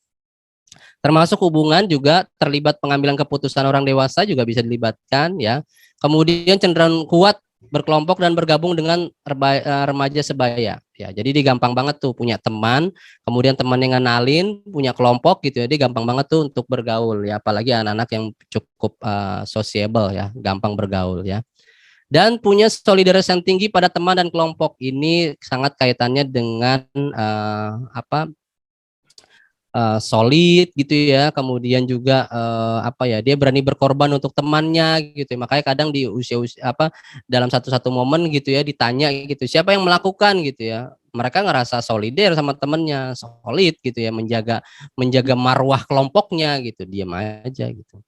Termasuk hubungan juga terlibat pengambilan keputusan orang dewasa juga bisa dilibatkan ya. Kemudian cenderung kuat berkelompok dan bergabung dengan remaja sebaya ya. Jadi dia gampang banget tuh punya teman, kemudian teman yang ngenalin, punya kelompok gitu ya. Dia gampang banget tuh untuk bergaul ya, apalagi anak-anak yang cukup sociable ya, gampang bergaul ya. Dan punya solidaritas yang tinggi pada teman dan kelompok. Ini sangat kaitannya dengan solid gitu ya, kemudian juga dia berani berkorban untuk temannya gitu. Makanya kadang di usia dalam satu momen gitu ya ditanya gitu, siapa yang melakukan gitu ya. Mereka ngerasa solider sama temennya, solid gitu ya, menjaga marwah kelompoknya gitu, diam aja gitu.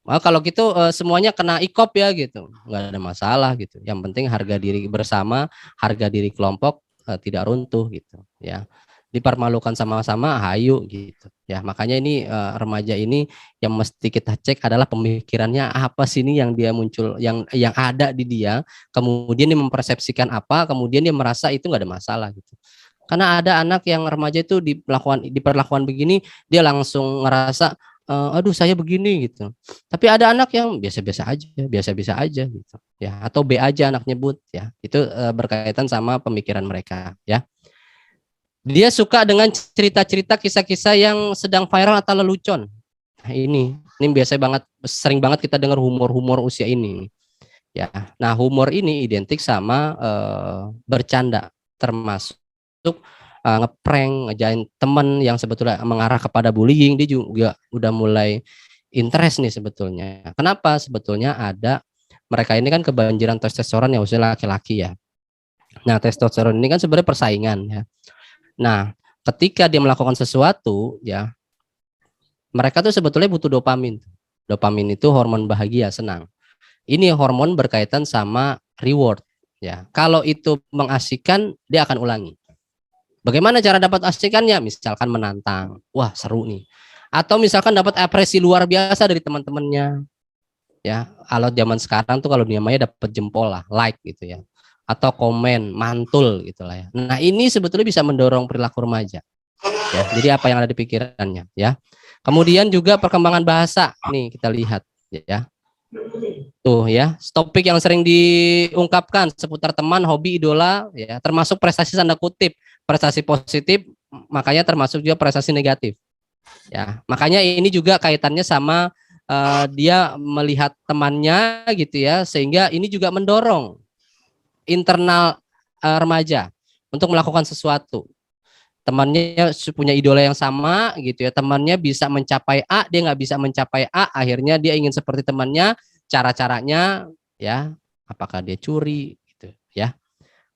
Kalau gitu semuanya kena ikop ya gitu, nggak ada masalah gitu. Yang penting harga diri bersama, harga diri kelompok tidak runtuh gitu ya. Dipermalukan sama-sama, hayu gitu ya. Makanya ini remaja ini yang mesti kita cek adalah pemikirannya apa sih ini yang dia muncul, yang ada di dia. Kemudian dia mempersepsikan apa, kemudian dia merasa itu nggak ada masalah gitu. Karena ada anak yang remaja itu diperlakukan begini, dia langsung ngerasa aduh saya begini gitu. Tapi ada anak yang biasa-biasa aja gitu ya, atau B aja anak nyebut ya. Itu berkaitan sama pemikiran mereka ya. Dia suka dengan cerita-cerita kisah-kisah yang sedang viral atau lelucon. Nah, ini sering banget kita dengar humor-humor usia ini ya. Nah, humor ini identik sama bercanda, termasuk ngeprank, ngejain temen yang sebetulnya mengarah kepada bullying. Dia juga udah mulai interest nih sebetulnya. Kenapa? Sebetulnya mereka ini kan kebanjiran testosteron yang usia laki-laki ya. Nah, testosteron ini kan sebenarnya persaingan ya. Nah, ketika dia melakukan sesuatu ya, mereka tuh sebetulnya butuh dopamin. Dopamin itu hormon bahagia, senang. Ini hormon berkaitan sama reward ya. Kalau itu mengasihkan, dia akan ulangi. Bagaimana cara dapat asikannya? Misalkan menantang, wah seru nih. Atau misalkan dapat apresiasi luar biasa dari teman-temannya. Ya, kalau zaman sekarang tuh kalau namanya dapat jempol lah, like gitu ya. Atau komen, mantul gitu lah ya. Nah, ini sebetulnya bisa mendorong perilaku remaja. Ya, jadi apa yang ada di pikirannya ya. Kemudian juga perkembangan bahasa nih kita lihat ya. Tuh ya, topik yang sering diungkapkan seputar teman, hobi, idola ya, termasuk prestasi tanda kutip, prestasi positif makanya termasuk juga prestasi negatif. Ya, makanya ini juga kaitannya sama dia melihat temannya gitu ya, sehingga ini juga mendorong internal remaja untuk melakukan sesuatu. Temannya punya idola yang sama gitu ya, temannya bisa mencapai A, dia nggak bisa mencapai A, akhirnya dia ingin seperti temannya, cara-caranya ya, apakah dia curi gitu ya.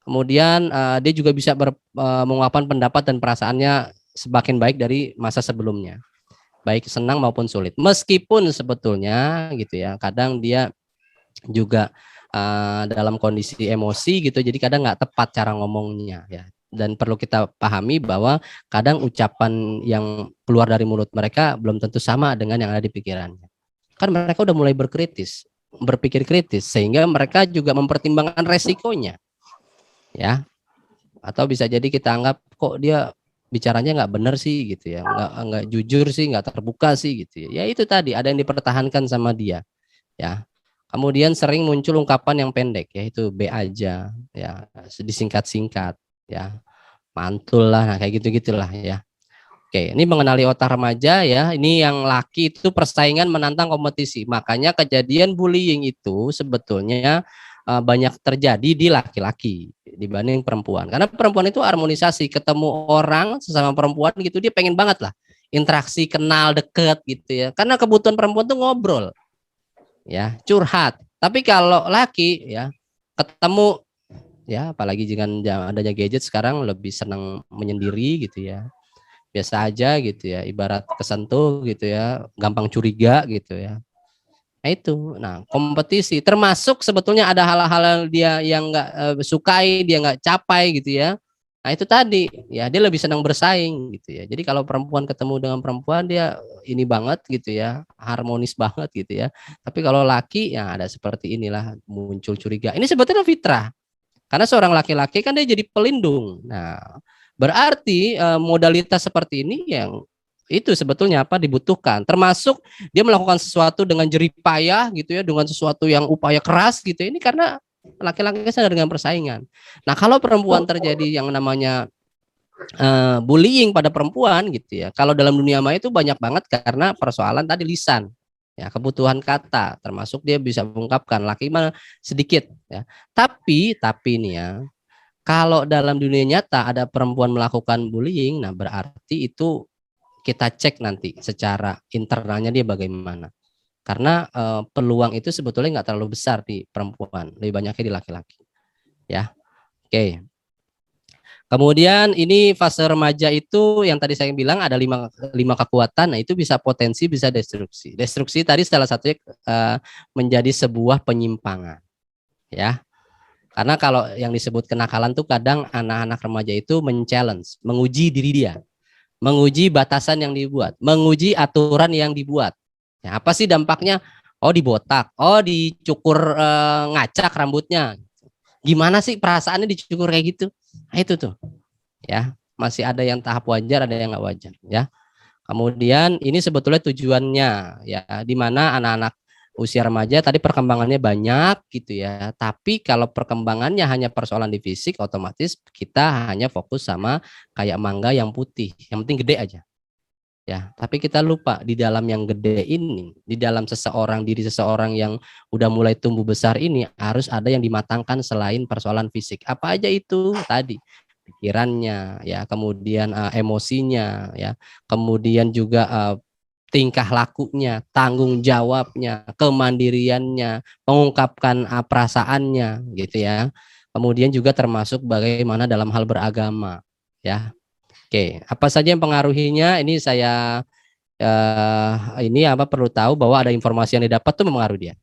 Kemudian dia juga bisa mengungkapkan pendapat dan perasaannya semakin baik dari masa sebelumnya, baik senang maupun sulit. Meskipun sebetulnya gitu ya, kadang dia juga dalam kondisi emosi gitu, jadi kadang nggak tepat cara ngomongnya ya. Dan perlu kita pahami bahwa kadang ucapan yang keluar dari mulut mereka belum tentu sama dengan yang ada di pikirannya. Kan mereka udah mulai berpikir kritis, sehingga mereka juga mempertimbangkan resikonya ya. Atau bisa jadi kita anggap kok dia bicaranya nggak benar sih gitu ya, nggak jujur sih, nggak terbuka sih gitu ya. Ya itu tadi ada yang dipertahankan sama dia ya. Kemudian sering muncul ungkapan yang pendek, yaitu B aja ya, disingkat-singkat ya, mantul lah, nah kayak gitu-gitulah ya. Oke, ini mengenali otak remaja ya. Ini yang laki itu persaingan menantang kompetisi. Makanya kejadian bullying itu sebetulnya banyak terjadi di laki-laki dibanding perempuan. Karena perempuan itu harmonisasi, ketemu orang sesama perempuan gitu, dia pengen banget lah interaksi, kenal, deket gitu ya. Karena kebutuhan perempuan tuh ngobrol, ya, curhat. Tapi kalau laki ya ketemu ya, apalagi dengan adanya gadget sekarang lebih senang menyendiri gitu ya, biasa aja gitu ya, ibarat kesentuh gitu ya, gampang curiga gitu ya. Nah itu, nah kompetisi termasuk sebetulnya ada hal-hal dia yang nggak sukai, dia nggak capai gitu ya. Nah itu tadi ya, dia lebih senang bersaing gitu ya. Jadi kalau perempuan ketemu dengan perempuan dia ini banget gitu ya, harmonis banget gitu ya. Tapi kalau laki ya ada seperti inilah, muncul curiga. Ini sebetulnya fitrah. Karena seorang laki-laki kan dia jadi pelindung. Nah, berarti modalitas seperti ini yang itu sebetulnya apa dibutuhkan. Termasuk dia melakukan sesuatu dengan jerih payah gitu ya, dengan sesuatu yang upaya keras gitu. Ini karena laki-laki sadar dengan persaingan. Nah, kalau perempuan terjadi yang namanya bullying pada perempuan gitu ya. Kalau dalam dunia maya itu banyak banget karena persoalan tadi lisan. Ya, kebutuhan kata, termasuk dia bisa mengungkapkan, laki mana sedikit ya. Tapi nih ya, kalau dalam dunia nyata ada perempuan melakukan bullying, nah berarti itu kita cek nanti secara internalnya dia bagaimana. Karena peluang itu sebetulnya nggak terlalu besar di perempuan, lebih banyaknya di laki-laki. Ya, oke. Kemudian ini fase remaja itu yang tadi saya bilang ada lima kekuatan, nah itu bisa potensi, bisa destruksi. Destruksi tadi salah satunya menjadi sebuah penyimpangan, ya. Karena kalau yang disebut kenakalan tuh kadang anak-anak remaja itu men-challenge, menguji diri dia, menguji batasan yang dibuat, menguji aturan yang dibuat. Ya, apa sih dampaknya? Oh dibotak, oh dicukur ngacak rambutnya. Gimana sih perasaannya dicukur kayak gitu? Nah itu tuh ya, masih ada yang tahap wajar, ada yang nggak wajar ya. Kemudian ini sebetulnya tujuannya ya, di mana anak-anak usia remaja tadi perkembangannya banyak gitu ya. Tapi kalau perkembangannya hanya persoalan di fisik, otomatis kita hanya fokus sama kayak mangga yang putih, yang penting gede aja. Ya, tapi kita lupa di dalam yang gede ini, di dalam seseorang, diri seseorang yang udah mulai tumbuh besar ini harus ada yang dimatangkan selain persoalan fisik. Apa aja itu tadi? Pikirannya, ya, kemudian emosinya, ya, kemudian juga tingkah lakunya, tanggung jawabnya, kemandiriannya, mengungkapkan perasaannya, gitu ya. Kemudian juga termasuk bagaimana dalam hal beragama, ya. Oke, apa saja yang pengaruhinya? Ini saya ini apa perlu tahu bahwa ada informasi yang didapat tuh mempengaruhi dia.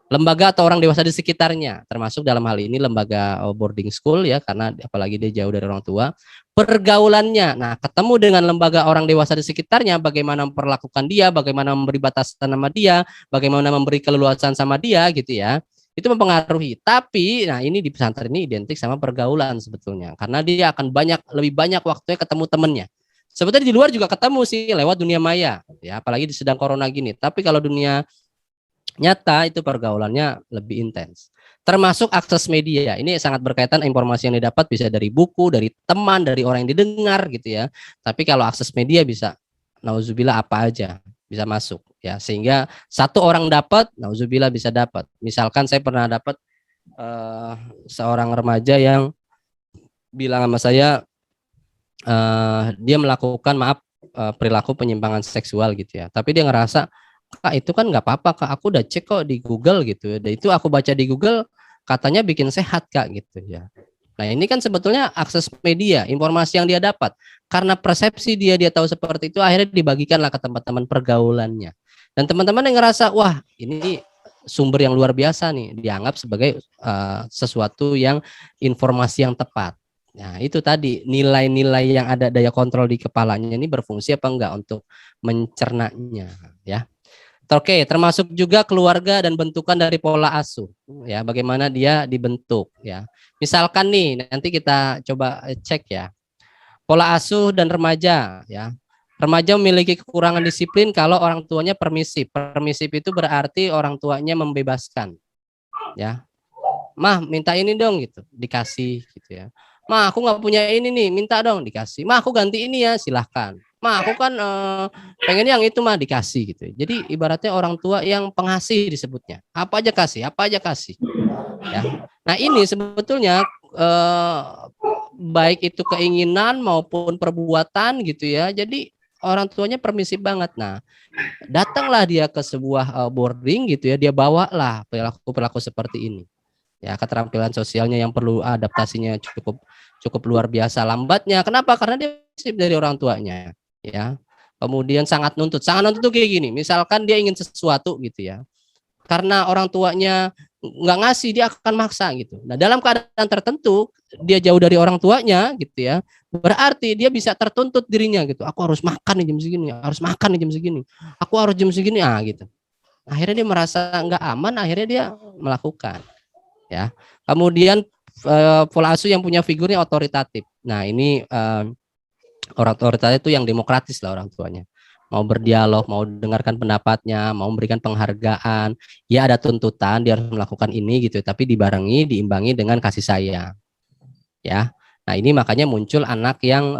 Lembaga atau orang dewasa di sekitarnya, termasuk dalam hal ini lembaga boarding school ya, karena apalagi dia jauh dari orang tua. Pergaulannya, nah ketemu dengan lembaga orang dewasa di sekitarnya, bagaimana memperlakukan dia, bagaimana memberi batasan sama dia, bagaimana memberi keleluasan sama dia gitu ya. Itu mempengaruhi. Tapi nah ini di pesantren ini identik sama pergaulan sebetulnya, karena dia akan lebih banyak waktunya ketemu temennya. Sebetulnya di luar juga ketemu sih lewat dunia maya, ya apalagi di sedang corona gini. Tapi kalau dunia nyata itu pergaulannya lebih intens. termasuk akses media. Ini sangat berkaitan, informasi yang didapat bisa dari buku, dari teman, dari orang yang didengar gitu ya. Tapi kalau akses media bisa nauzubillah apa aja bisa masuk ya. Sehingga satu orang dapat, nauzubillah bisa dapat. Misalkan saya pernah dapat seorang remaja yang bilang sama saya dia melakukan perilaku penyimpangan seksual gitu ya. Tapi dia ngerasa, Kak itu kan nggak apa-apa Kak, aku udah cek kok di Google gitu. Dan itu aku baca di Google katanya bikin sehat Kak gitu ya. Nah ini kan sebetulnya akses media, informasi yang dia dapat. Karena persepsi dia tahu seperti itu, akhirnya dibagikanlah ke teman-teman pergaulannya. Dan teman-teman yang ngerasa, wah ini sumber yang luar biasa nih, dianggap sebagai sesuatu yang informasi yang tepat. Nah itu tadi nilai-nilai yang ada daya kontrol di kepalanya ini berfungsi apa enggak untuk mencernanya ya. Oke, termasuk juga keluarga dan bentukan dari pola asuh ya, bagaimana dia dibentuk ya. Misalkan nih nanti kita coba cek ya. Pola asuh dan remaja ya. Remaja memiliki kekurangan disiplin kalau orang tuanya permisif. Permisif itu berarti orang tuanya membebaskan ya. Mah minta ini dong gitu, dikasih gitu ya. Mah aku nggak punya ini nih, minta dong dikasih. Mah aku ganti ini ya, silahkan. Mah aku kan pengen yang itu mah dikasih gitu. Jadi ibaratnya orang tua yang pengasih disebutnya. Apa aja kasih, apa aja kasih. Ya. Nah ini sebetulnya baik itu keinginan maupun perbuatan gitu ya. Jadi orang tuanya permisif banget. Nah datanglah dia ke sebuah boarding gitu ya. Dia bawalah perilaku seperti ini. Ya keterampilan sosialnya yang perlu adaptasinya cukup luar biasa lambatnya. Kenapa? Karena dia dari orang tuanya ya. Kemudian sangat nuntut tuh kayak gini, misalkan dia ingin sesuatu gitu ya, karena orang tuanya nggak ngasih, dia akan maksa gitu. Nah dalam keadaan tertentu dia jauh dari orang tuanya gitu ya, berarti dia bisa tertuntut dirinya gitu, aku harus makan nih jam segini, harus makan nih jam segini, aku harus jam segini gitu. Akhirnya dia merasa nggak aman, akhirnya dia melakukan ya. Kemudian pola asuh yang punya figurnya otoritatif. Nah ini orang otoritatif itu yang demokratis lah orang tuanya. Mau berdialog, mau dengarkan pendapatnya, mau memberikan penghargaan. Ya ada tuntutan, dia harus melakukan ini gitu, tapi diimbangi dengan kasih sayang. Ya. Nah ini makanya muncul anak yang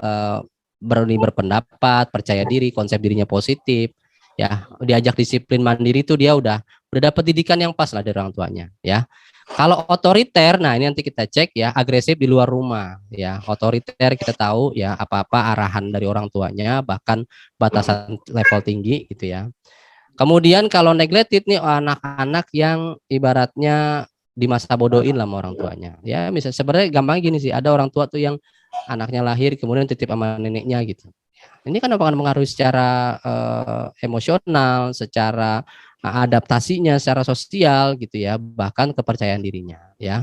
berani berpendapat, percaya diri, konsep dirinya positif. Ya, diajak disiplin mandiri itu dia udah dapat didikan yang pas lah dari orang tuanya. Ya. Kalau otoriter, nah ini nanti kita cek ya, agresif di luar rumah ya. Otoriter kita tahu ya, apa-apa arahan dari orang tuanya, bahkan batasan level tinggi gitu ya. Kemudian kalau neglected nih anak-anak yang ibaratnya di masa bodohin lah sama orang tuanya. Ya misalnya sebenarnya gampang gini sih, ada orang tua tuh yang anaknya lahir kemudian titip sama neneknya gitu. Ini kan akan mengaruhi secara emosional, secara adaptasinya, secara sosial gitu ya, bahkan kepercayaan dirinya ya.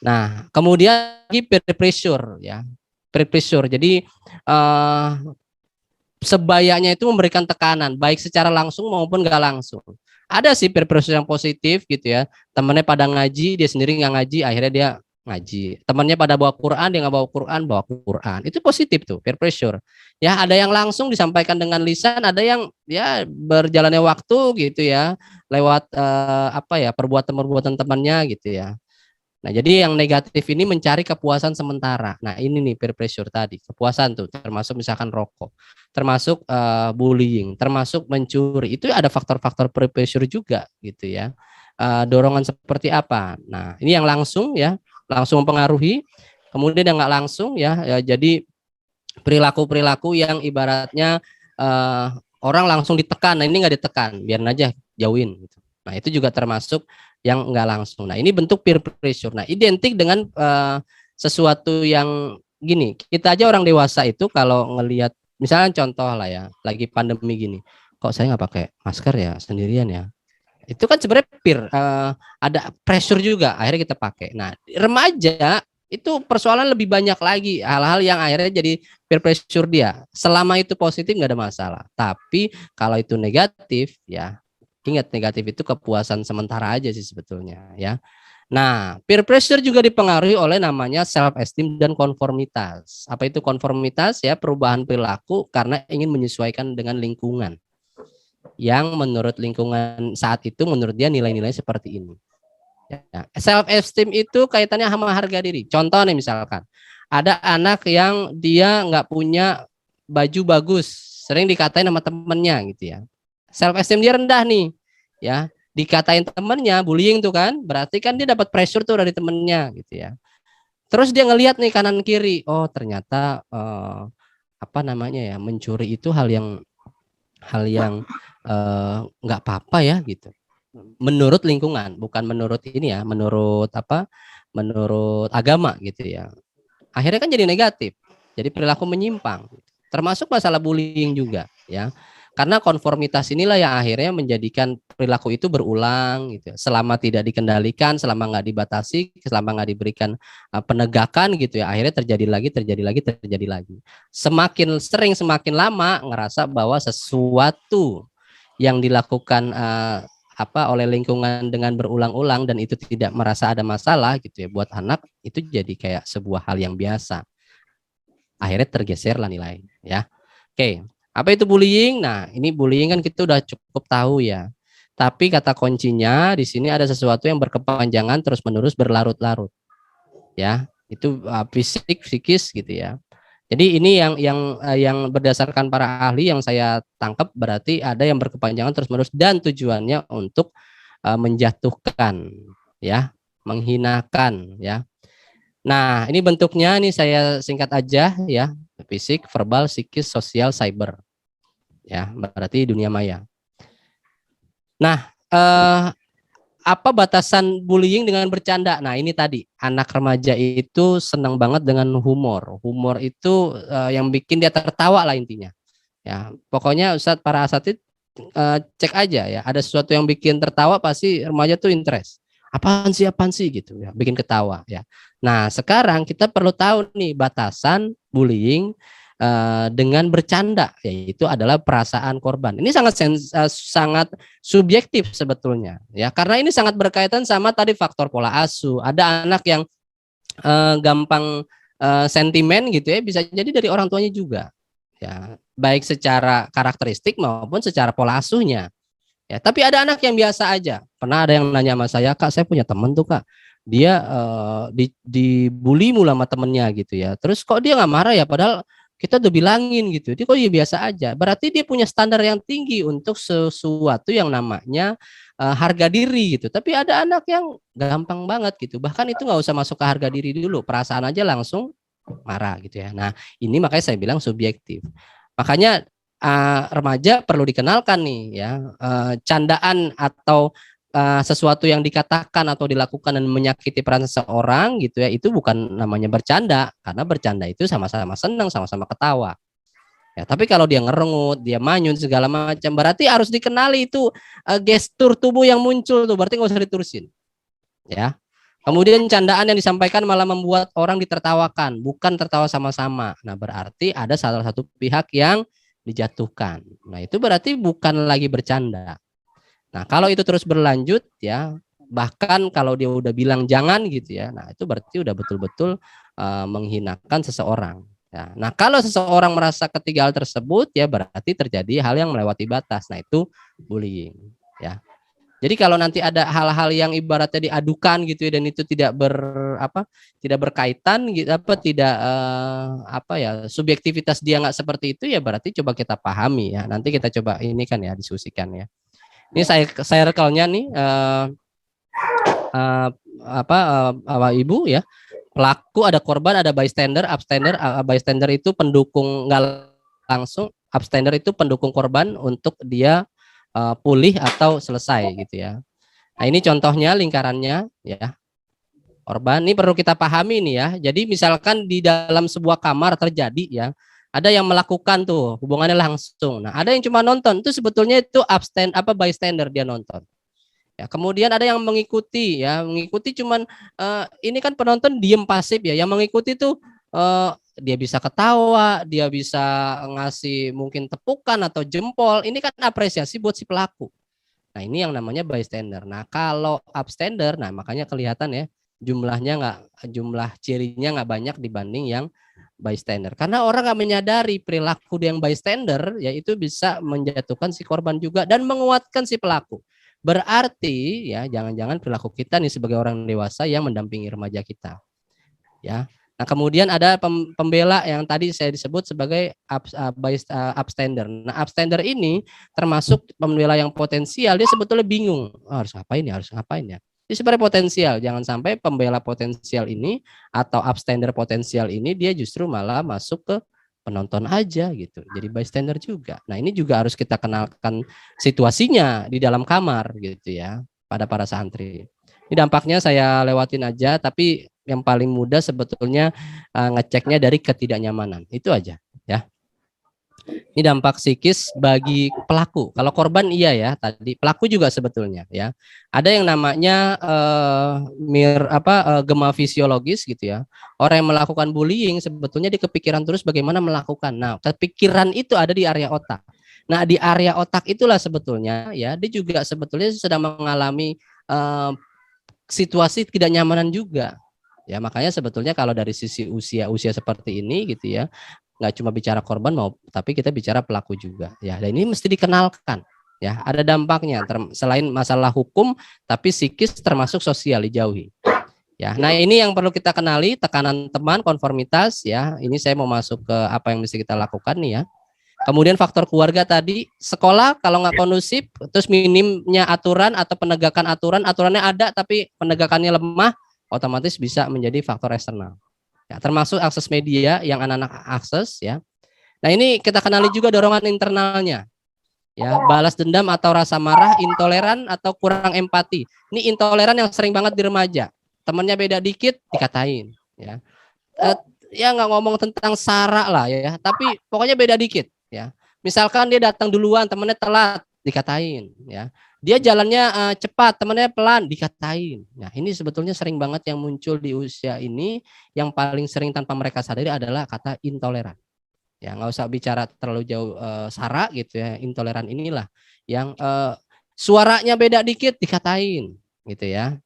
Nah, kemudian lagi peer pressure ya. Peer pressure. Jadi sebayanya itu memberikan tekanan baik secara langsung maupun gak langsung. Ada sih peer pressure yang positif gitu ya. Temannya pada ngaji, dia sendiri nggak ngaji, akhirnya dia ngaji. Temannya pada bawa Quran, dia nggak bawa Quran. Itu positif tuh, peer pressure. Ya ada yang langsung disampaikan dengan lisan, ada yang ya berjalannya waktu gitu ya, lewat perbuatan-perbuatan temannya gitu ya. Nah, jadi yang negatif ini mencari kepuasan sementara. Nah, ini nih peer pressure tadi, kepuasan tuh, termasuk misalkan rokok, termasuk bullying, termasuk mencuri. Itu ada faktor-faktor peer pressure juga gitu ya. Dorongan seperti apa? Nah, ini yang langsung ya, langsung mempengaruhi. Kemudian yang nggak langsung ya, jadi perilaku-perilaku yang ibaratnya orang langsung ditekan. Nah, ini nggak ditekan, biarin aja, jauhin. Gitu. Nah, itu juga termasuk yang nggak langsung. Nah, ini bentuk peer pressure. Nah, identik dengan sesuatu yang gini. Kita aja orang dewasa itu kalau ngelihat, misalnya contoh lah ya, lagi pandemi gini, kok saya nggak pakai masker ya, sendirian ya. Itu kan sebenarnya peer, ada pressure juga, akhirnya kita pakai. Nah, remaja itu persoalan lebih banyak lagi, hal-hal yang akhirnya jadi peer pressure dia. Selama itu positif nggak ada masalah. Tapi kalau itu negatif ya, ingat negatif itu kepuasan sementara aja sih sebetulnya ya. Nah, peer pressure juga dipengaruhi oleh namanya self esteem dan konformitas. Apa itu konformitas ya? Perubahan perilaku karena ingin menyesuaikan dengan lingkungan. Yang menurut lingkungan saat itu menurut dia nilai-nilai seperti ini. Ya, self esteem itu kaitannya sama harga diri. Contoh nih misalkan, ada anak yang dia nggak punya baju bagus, sering dikatain sama temennya gitu ya. Self esteem dia rendah nih, ya. Dikatain temennya, bullying tuh kan, berarti kan dia dapat pressure tuh dari temennya gitu ya. Terus dia ngelihat nih kanan kiri, oh ternyata apa namanya ya, mencuri itu hal yang nggak apa-apa ya gitu. Menurut lingkungan, bukan menurut ini ya, menurut apa? Menurut agama gitu ya. Akhirnya kan jadi negatif. Jadi perilaku menyimpang. Termasuk masalah bullying juga ya. Karena konformitas inilah yang akhirnya menjadikan perilaku itu berulang gitu. Selama tidak dikendalikan, selama nggak dibatasi, selama nggak diberikan penegakan gitu ya, akhirnya terjadi lagi. Semakin sering, semakin lama ngerasa bahwa sesuatu yang dilakukan oleh lingkungan dengan berulang-ulang dan itu tidak merasa ada masalah gitu ya, buat anak itu jadi kayak sebuah hal yang biasa. Akhirnya tergeser lah nilai ya. Oke, apa itu bullying? Nah, ini bullying kan kita udah cukup tahu ya. Tapi kata kuncinya di sini ada sesuatu yang berkepanjangan terus-menerus berlarut-larut. Ya, itu fisik, psikis gitu ya. Jadi ini yang berdasarkan para ahli yang saya tangkap, berarti ada yang berkepanjangan terus-menerus dan tujuannya untuk menjatuhkan ya, menghinakan ya. Nah, ini bentuknya ini saya singkat aja ya. Fisik, verbal, psikis, sosial, cyber. Ya, berarti dunia maya. Nah, apa batasan bullying dengan bercanda? Nah, ini tadi anak remaja itu senang banget dengan humor. Humor itu yang bikin dia tertawa lah intinya. Ya, pokoknya Ustadz para asatid cek aja ya. Ada sesuatu yang bikin tertawa pasti remaja tuh interest. Apaan sih gitu ya, bikin ketawa ya. Nah, sekarang kita perlu tahu nih batasan bullying dengan bercanda, yaitu adalah perasaan korban. Ini sangat subjektif sebetulnya ya, karena ini sangat berkaitan sama tadi faktor pola asuh. Ada anak yang gampang sentimen gitu ya, bisa jadi dari orang tuanya juga ya, baik secara karakteristik maupun secara pola asuhnya ya. Tapi ada anak yang biasa aja. Pernah ada yang nanya sama saya, Kak, saya punya temen tuh Kak, dia dibully mulu sama temennya gitu ya, terus kok dia nggak marah ya, padahal kita udah bilangin gitu, dia kok dia biasa aja. Berarti dia punya standar yang tinggi untuk sesuatu yang namanya harga diri gitu. Tapi ada anak yang gampang banget gitu, bahkan itu nggak usah masuk ke harga diri dulu, perasaan aja langsung marah gitu ya. Nah, ini makanya saya bilang subjektif. Makanya remaja perlu dikenalkan nih ya, candaan atau sesuatu yang dikatakan atau dilakukan dan menyakiti perasaan seseorang gitu ya, itu bukan namanya bercanda, karena bercanda itu sama-sama senang, sama-sama ketawa. Ya, tapi kalau dia ngerengut, dia manyun segala macam, berarti harus dikenali itu gestur tubuh yang muncul tuh, berarti nggak usah diterusin. Ya. Kemudian candaan yang disampaikan malah membuat orang ditertawakan, bukan tertawa sama-sama. Nah, berarti ada salah satu pihak yang dijatuhkan. Nah, itu berarti bukan lagi bercanda. Nah, kalau itu terus berlanjut ya, bahkan kalau dia udah bilang jangan gitu ya, nah itu berarti udah betul-betul menghinakan seseorang. Ya. Nah, kalau seseorang merasa ketiga hal tersebut ya berarti terjadi hal yang melewati batas. Nah, itu bullying ya. Jadi kalau nanti ada hal-hal yang ibaratnya diadukan gitu ya dan itu tidak berkaitan gitu tidak subjektivitas dia nggak seperti itu ya berarti coba kita pahami ya. Nanti kita coba ini kan ya diskusikan ya. Ini saya rekalnya nih Ibu ya. Pelaku ada korban, ada bystander, abstander. Bystander itu pendukung nggak langsung, abstander itu pendukung korban untuk dia pulih atau selesai gitu ya. Nah, ini contohnya lingkarannya ya. Korban ini perlu kita pahami nih ya. Jadi misalkan di dalam sebuah kamar terjadi ya, ada yang melakukan tuh hubungannya langsung. Nah, ada yang cuma nonton, itu sebetulnya itu bystander, dia nonton. Ya, kemudian ada yang mengikuti ya, mengikuti cuman ini kan penonton diem pasif ya, yang mengikuti tuh dia bisa ketawa, dia bisa ngasih mungkin tepukan atau jempol. Ini kan apresiasi buat si pelaku. Nah, ini yang namanya bystander. Nah, kalau abstander, nah makanya kelihatan ya jumlah cirinya nggak banyak dibanding yang bystander. Karena orang nggak menyadari perilaku yang bystander, yaitu bisa menjatuhkan si korban juga dan menguatkan si pelaku. Berarti ya jangan-jangan perilaku kita nih sebagai orang dewasa yang mendampingi remaja kita. Ya. Nah, kemudian ada pembela yang tadi saya disebut sebagai upstander. Nah, upstander ini termasuk pembela yang potensial, dia sebetulnya bingung, harus ngapain ya, harus ngapain ya. Ini sebenarnya potensial, jangan sampai pembela potensial ini atau upstander potensial ini dia justru malah masuk ke penonton aja gitu. Jadi bystander juga. Nah, ini juga harus kita kenalkan situasinya di dalam kamar gitu ya pada para santri. Ini dampaknya saya lewatin aja, tapi yang paling mudah sebetulnya ngeceknya dari ketidaknyamanan. Itu aja ya. Ini dampak psikis bagi pelaku. Kalau korban iya ya, tadi pelaku juga sebetulnya ya. Ada yang namanya gema fisiologis gitu ya. Orang yang melakukan bullying sebetulnya di kepikiran terus bagaimana melakukan. Nah, kepikiran itu ada di area otak. Nah, di area otak itulah sebetulnya ya, dia juga sebetulnya sedang mengalami situasi tidak nyamanan juga. Ya, makanya sebetulnya kalau dari sisi usia seperti ini gitu ya, nggak cuma bicara korban tapi kita bicara pelaku juga ya. Dan ini mesti dikenalkan ya, ada dampaknya selain masalah hukum tapi psikis termasuk sosial dijauhi. Ya, nah ini yang perlu kita kenali, tekanan teman, konformitas ya. Ini saya mau masuk ke apa yang mesti kita lakukan nih ya. Kemudian faktor keluarga tadi, sekolah kalau nggak kondusif, terus minimnya aturan atau penegakan aturannya ada tapi penegakannya lemah, otomatis bisa menjadi faktor eksternal. Ya, termasuk akses media yang anak-anak akses ya. Nah, ini kita kenali juga dorongan internalnya. Ya, balas dendam atau rasa marah, intoleran atau kurang empati. Ini intoleran yang sering banget di remaja. Temannya beda dikit dikatain ya. Ya nggak ngomong tentang sara lah ya, tapi pokoknya beda dikit ya. Misalkan dia datang duluan, temannya telat dikatain ya. Dia jalannya cepat, temannya pelan, dikatain. Nah, ini sebetulnya sering banget yang muncul di usia ini, yang paling sering tanpa mereka sadari adalah kata intoleran. Ya, nggak usah bicara terlalu jauh sara gitu ya, intoleran inilah yang suaranya beda dikit dikatain gitu ya.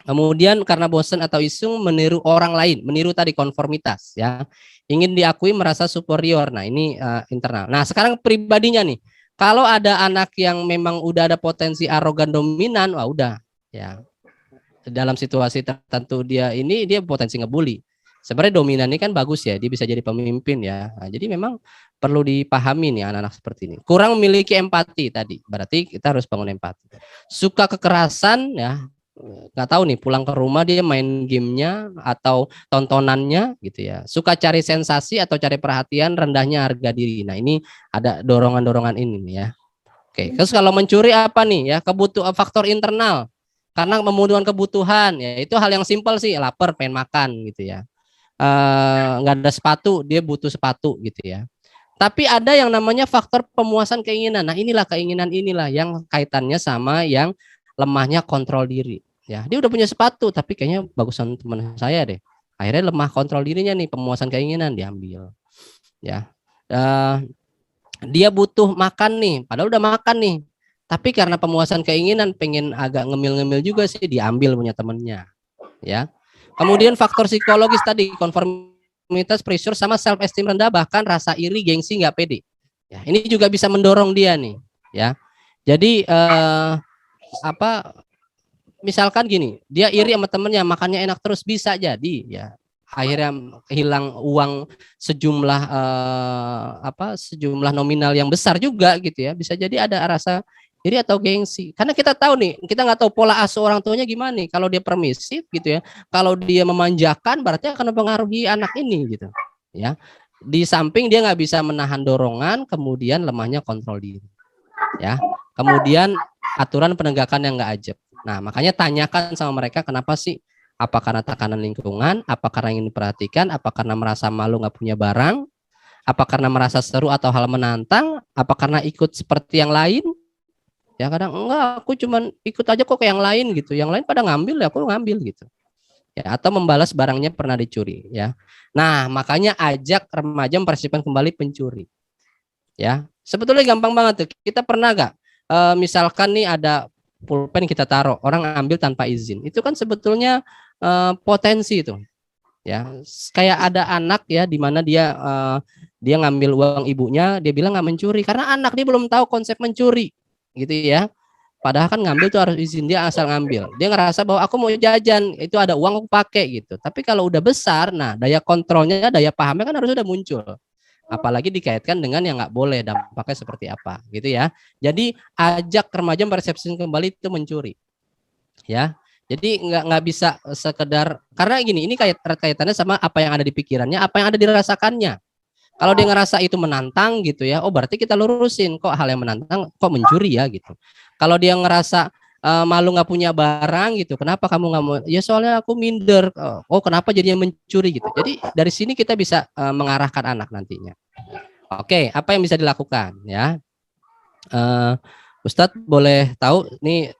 Kemudian karena bosan atau iseng meniru orang lain, meniru tadi konformitas ya. Ingin diakui merasa superior. Nah, ini internal. Nah, sekarang pribadinya nih. Kalau ada anak yang memang udah ada potensi arogan dominan, wah udah ya. Dalam situasi tertentu dia potensi ngebully. Sebenarnya dominan ini kan bagus ya, dia bisa jadi pemimpin ya. Nah, jadi memang perlu dipahami nih anak-anak seperti ini. Kurang memiliki empati tadi, berarti kita harus bangun empati. Suka kekerasan ya, nggak tahu nih pulang ke rumah dia main gamenya atau tontonannya gitu ya. Suka cari sensasi atau cari perhatian, rendahnya harga diri. Nah, ini ada dorongan-dorongan ini nih ya. Oke, terus kalau mencuri apa nih ya? Faktor internal. Karena memenuhi kebutuhan ya, itu hal yang simpel sih, lapar pengen makan gitu ya. Nggak ada sepatu, dia butuh sepatu gitu ya. Tapi ada yang namanya faktor pemuasan keinginan. Nah, keinginan inilah yang kaitannya sama yang lemahnya kontrol diri. Ya, dia udah punya sepatu, tapi kayaknya bagusan teman saya deh. Akhirnya lemah kontrol dirinya nih, pemuasan keinginan diambil. Ya, dia butuh makan nih, padahal udah makan nih. Tapi karena pemuasan keinginan, pengen agak ngemil-ngemil juga sih, diambil punya temennya. Ya. Kemudian faktor psikologis tadi, konformitas, pressure, sama self esteem rendah, bahkan rasa iri, gengsi, nggak pede. Ya, ini juga bisa mendorong dia nih. Ya, jadi misalkan gini, dia iri sama temennya, makannya enak terus, bisa jadi ya. Akhirnya hilang uang sejumlah sejumlah nominal yang besar juga gitu ya. Bisa jadi ada rasa iri atau gengsi. Karena kita tahu nih, kita nggak tahu pola asuh orang tuanya gimana nih. Kalau dia permisif gitu ya, kalau dia memanjakan berarti akan mempengaruhi anak ini gitu. Ya, di samping dia nggak bisa menahan dorongan, kemudian lemahnya kontrol diri. Ya, kemudian aturan penegakan yang nggak ajeb. Nah, makanya tanyakan sama mereka kenapa sih? Apa karena tekanan lingkungan? Apa karena ingin diperhatikan? Apa karena merasa malu nggak punya barang? Apa karena merasa seru atau hal menantang? Apa karena ikut seperti yang lain? Ya kadang enggak, aku cuman ikut aja kok ke yang lain gitu. Yang lain pada ngambil ya aku ngambil gitu. Ya, atau membalas barangnya pernah dicuri ya. Nah, makanya ajak remaja mempersiapkan kembali pencuri. Ya, sebetulnya gampang banget tuh. Kita pernah gak misalkan nih ada pulpen kita taruh, orang ambil tanpa izin. Itu kan sebetulnya potensi itu. Ya, kayak ada anak ya di mana dia ngambil uang ibunya, dia bilang nggak mencuri karena anak dia belum tahu konsep mencuri gitu ya. Padahal kan ngambil tuh harus izin, dia asal ngambil. Dia ngerasa bahwa aku mau jajan, itu ada uang aku pakai gitu. Tapi kalau udah besar, nah daya kontrolnya, daya pahamnya kan harus udah muncul. Apalagi dikaitkan dengan yang nggak boleh, dampaknya seperti apa gitu ya. Jadi ajak remaja mempersepsikan kembali itu mencuri. Ya. Jadi nggak bisa sekedar, karena gini, ini kaitannya sama apa yang ada di pikirannya, apa yang ada dirasakannya. Kalau dia ngerasa itu menantang gitu ya, oh berarti kita lurusin, kok hal yang menantang kok mencuri ya gitu. Kalau dia ngerasa malu nggak punya barang gitu, kenapa kamu nggak mau? Ya soalnya aku minder. Oh kenapa jadinya mencuri gitu. Jadi dari sini kita bisa mengarahkan anak nantinya. Oke, apa yang bisa dilakukan ya? Ustadz boleh tahu nih